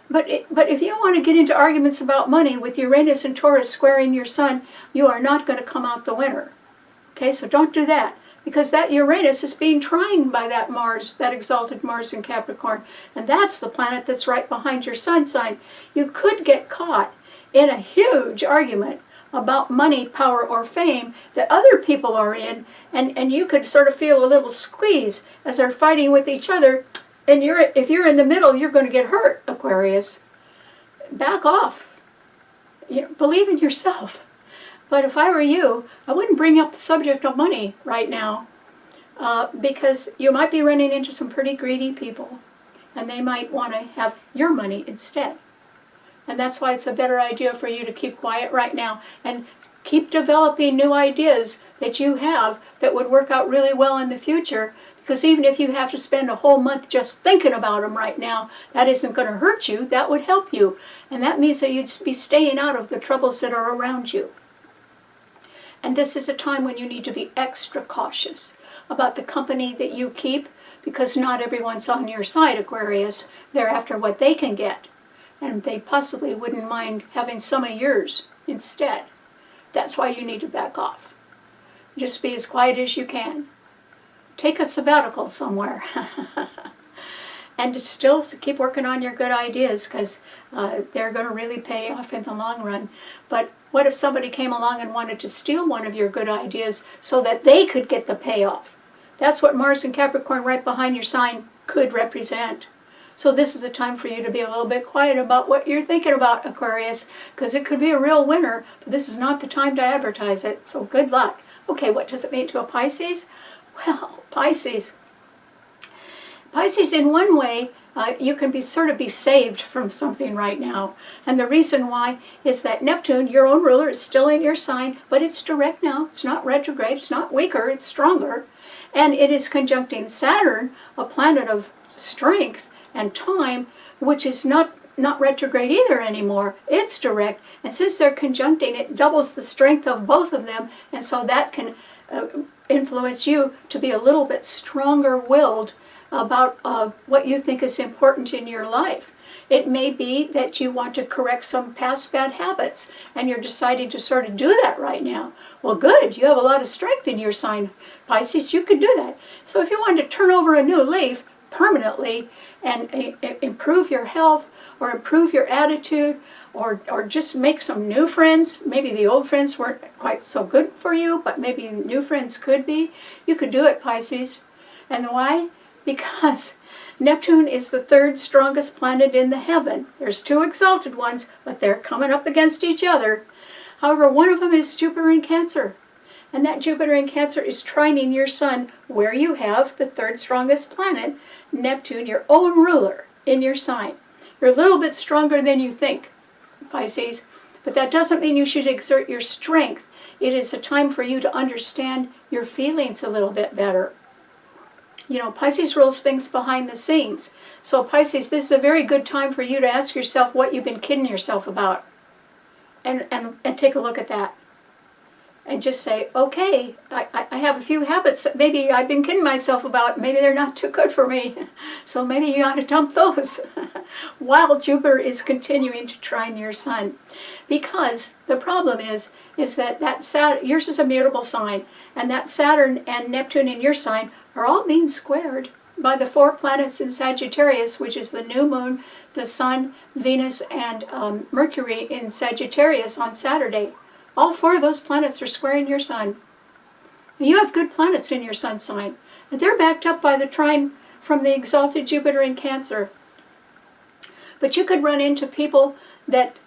But if you want to get into arguments about money with Uranus and Taurus squaring your sun, you are not going to come out the winner. Okay, so don't do that. Because that Uranus is being trined by that Mars, that exalted Mars in Capricorn. And that's the planet that's right behind your sun sign. You could get caught in a huge argument about money, power, or fame that other people are in, and you could sort of feel a little squeeze as they're fighting with each other, and if you're in the middle, you're going to get hurt, Aquarius. Back off. Believe in yourself. But if I were you, I wouldn't bring up the subject of money right now, because you might be running into some pretty greedy people, and they might want to have your money instead. And that's why it's a better idea for you to keep quiet right now and keep developing new ideas that you have that would work out really well in the future. Because even if you have to spend a whole month just thinking about them right now, that isn't going to hurt you. That would help you. And that means that you'd be staying out of the troubles that are around you. And this is a time when you need to be extra cautious about the company that you keep, because not everyone's on your side, Aquarius. They're after what they can get. And they possibly wouldn't mind having some of yours instead. That's why you need to back off. Just be as quiet as you can. Take a sabbatical somewhere. And still keep working on your good ideas, because they're going to really pay off in the long run. But what if somebody came along and wanted to steal one of your good ideas so that they could get the payoff? That's what Mars and Capricorn right behind your sign could represent. So this is a time for you to be a little bit quiet about what you're thinking about, Aquarius, because it could be a real winner, but this is not the time to advertise it. So good luck. Okay, what does it mean to a Pisces? Well, Pisces, in one way, you can be saved from something right now. And the reason why is that Neptune, your own ruler, is still in your sign, but it's direct now. It's not retrograde. It's not weaker. It's stronger. And it is conjuncting Saturn, a planet of strength and time, which is not retrograde either anymore. It's direct. And since they're conjuncting, it doubles the strength of both of them. And so that can influence you to be a little bit stronger-willed about what you think is important in your life. It may be that you want to correct some past bad habits, and you're deciding to sort of do that right now. Well, good. You have a lot of strength in your sign, Pisces. You can do that. So if you want to turn over a new leaf permanently and improve your health or improve your attitude, or just make some new friends, maybe the old friends weren't quite so good for you, but maybe new friends could be, you could do it, Pisces. And why? Because Neptune is the third strongest planet in the heaven. There's two exalted ones, but they're coming up against each other. However, one of them is Jupiter in Cancer. And that Jupiter in Cancer is trining your sun, where you have the third strongest planet, Neptune, your own ruler, in your sign. You're a little bit stronger than you think, Pisces, but that doesn't mean you should exert your strength. It is a time for you to understand your feelings a little bit better. Pisces rules things behind the scenes. So Pisces, this is a very good time for you to ask yourself what you've been kidding yourself about. And take a look at that. And just say, okay, I have a few habits that maybe I've been kidding myself about. Maybe they're not too good for me. So maybe you ought to dump those while Jupiter is continuing to trine your sun. Because the problem is that Saturn, yours is a mutable sign, and that Saturn and Neptune in your sign are all being squared by the 4 planets in Sagittarius, which is the new moon, the sun, Venus, and Mercury in Sagittarius on Saturday. All 4 of those planets are squaring your sun. You have good planets in your sun sign, and they're backed up by the trine from the exalted Jupiter in Cancer. But you could run into people that,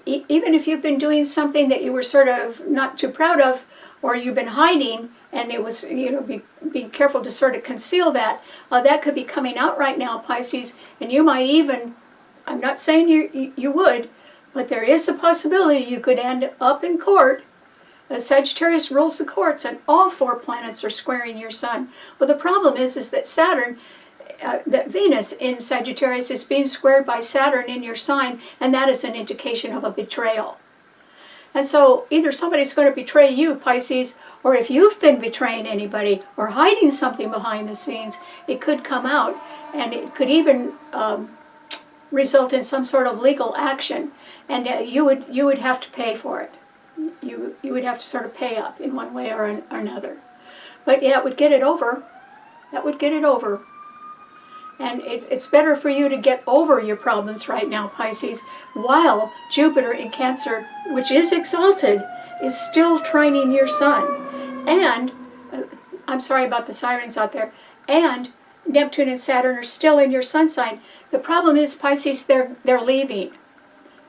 even if you've been doing something that you were sort of not too proud of, or you've been hiding, and it was, be careful to sort of conceal that, that could be coming out right now, Pisces, and you might even, I'm not saying you would, but there is a possibility you could end up in court. Sagittarius rules the courts, and all 4 planets are squaring your sun. Well, the problem is that Saturn that Venus in Sagittarius is being squared by Saturn in your sign, and that is an indication of a betrayal. And so either somebody's going to betray you, Pisces, or if you've been betraying anybody or hiding something behind the scenes, it could come out, and it could even result in some sort of legal action, and you would have to pay for it. You would have to sort of pay up in one way or another. But yeah, it would get it over. That would get it over. And it's better for you to get over your problems right now, Pisces, while Jupiter in Cancer, which is exalted, is still trining your sun. And, I'm sorry about the sirens out there, and Neptune and Saturn are still in your sun sign. The problem is, Pisces, they're leaving.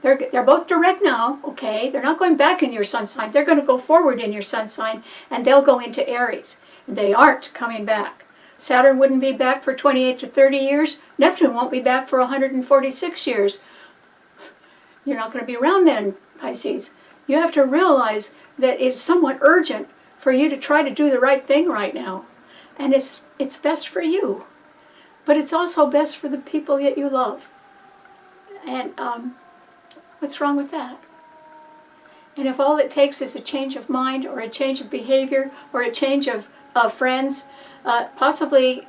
They're both direct now, okay? They're not going back in your sun sign. They're going to go forward in your sun sign, and they'll go into Aries. They aren't coming back. Saturn wouldn't be back for 28 to 30 years. Neptune won't be back for 146 years. You're not going to be around then, Pisces. You have to realize that it's somewhat urgent for you to try to do the right thing right now. And it's best for you. But it's also best for the people that you love. And what's wrong with that? And if all it takes is a change of mind or a change of behavior or a change of friends, possibly,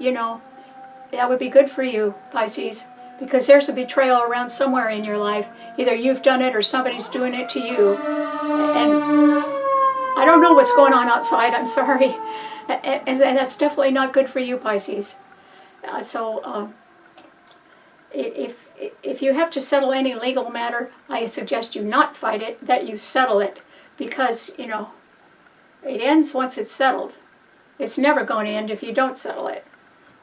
that would be good for you, Pisces, because there's a betrayal around somewhere in your life. Either you've done it or somebody's doing it to you. And I don't know what's going on outside, I'm sorry. And that's definitely not good for you, Pisces. If you have to settle any legal matter, I suggest you not fight it, that you settle it, because, it ends once it's settled. It's never going to end if you don't settle it,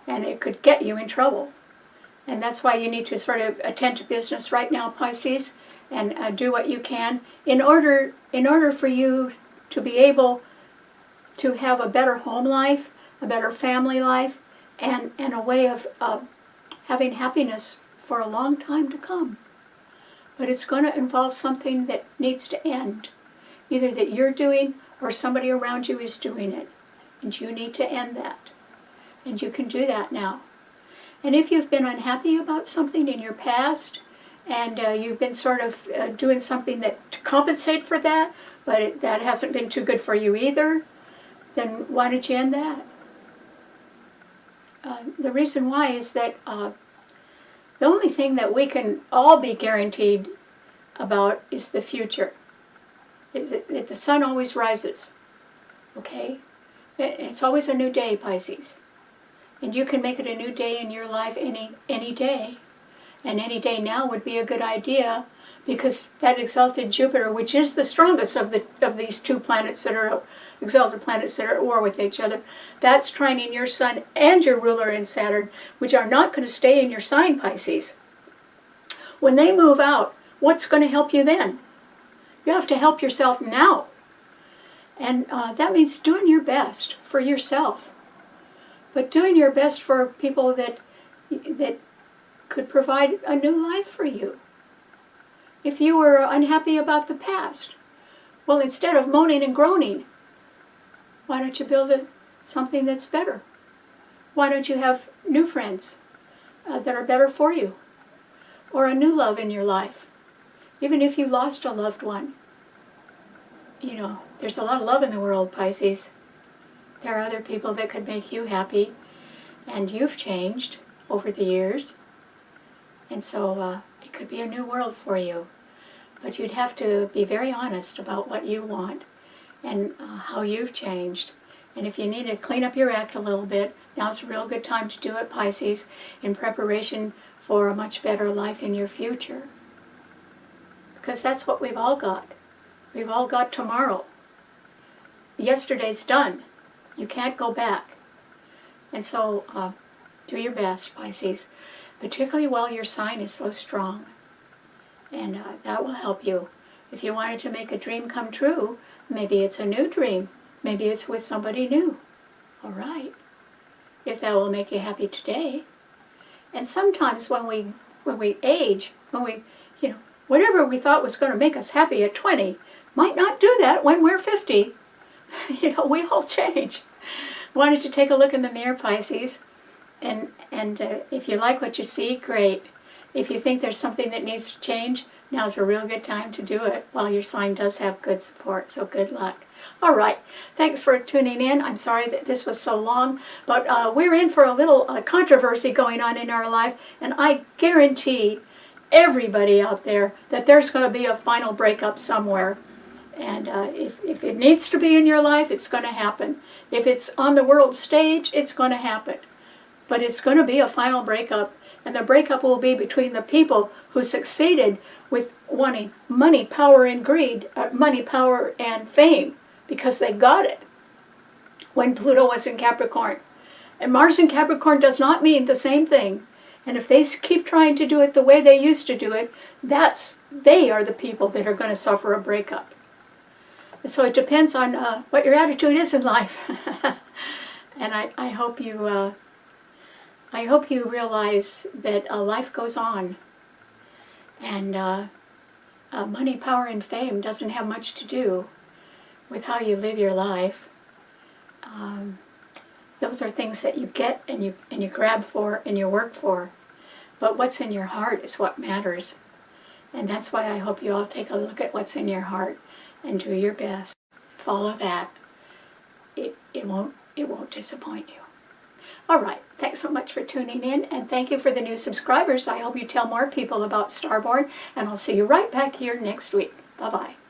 and it could get you in trouble. And that's why you need to sort of attend to business right now, Pisces, and do what you can in order for you to be able to have a better home life, a better family life, and a way of having happiness for a long time to come. But it's going to involve something that needs to end, either that you're doing or somebody around you is doing it. And you need to end that. And you can do that now. And if you've been unhappy about something in your past, and you've been sort of doing something to compensate for that, but that hasn't been too good for you either, then why don't you end that? The reason why is that the only thing that we can all be guaranteed about is the future. Is that the sun always rises, okay? It's always a new day, Pisces. And you can make it a new day in your life any day. And any day now would be a good idea, because that exalted Jupiter, which is the strongest of these two planets that are exalted planets that are at war with each other, that's trining your sun and your ruler in Saturn, which are not going to stay in your sign, Pisces. When they move out, what's going to help you then? You have to help yourself now. And that means doing your best for yourself, but doing your best for people that could provide a new life for you. If you were unhappy about the past, well, instead of moaning and groaning, why don't you build something that's better? Why don't you have new friends that are better for you, or a new love in your life? Even if you lost a loved one, there's a lot of love in the world, Pisces. There are other people that could make you happy, and you've changed over the years, and so it could be a new world for you. But you'd have to be very honest about what you want and how you've changed. And if you need to clean up your act a little bit, now's a real good time to do it, Pisces, in preparation for a much better life in your future. Because that's what we've all got. We've all got tomorrow. Yesterday's done. You can't go back. And so do your best, Pisces, particularly while your sign is so strong. And that will help you. If you wanted to make a dream come true, maybe it's a new dream. Maybe it's with somebody new. All right. If that will make you happy today. And sometimes when we age, whatever we thought was going to make us happy at 20 might not do that when we're 50. We all change. Why don't you take a look in the mirror, Pisces, And if you like what you see, great. If you think there's something that needs to change, now's a real good time to do it while your sign does have good support. So good luck. All right. Thanks for tuning in. I'm sorry that this was so long, but we're in for a little controversy going on in our life, and I guarantee everybody out there that there's going to be a final breakup somewhere. And if it needs to be in your life, it's going to happen. If it's on the world stage, it's going to happen. But it's going to be a final breakup. And the breakup will be between the people who succeeded with wanting money, power, and greed, money, power, and fame, because they got it when Pluto was in Capricorn. And Mars in Capricorn does not mean the same thing. And if they keep trying to do it the way they used to do it, they are the people that are going to suffer a breakup. So it depends on what your attitude is in life. And I hope you realize that life goes on, and money, power, and fame doesn't have much to do with how you live your life. Those are things that you get and you grab for and you work for. But what's in your heart is what matters. And that's why I hope you all take a look at what's in your heart and do your best. Follow that. It won't disappoint you. All right. Thanks so much for tuning in, and thank you for the new subscribers. I hope you tell more people about Starborn, and I'll see you right back here next week. Bye-bye.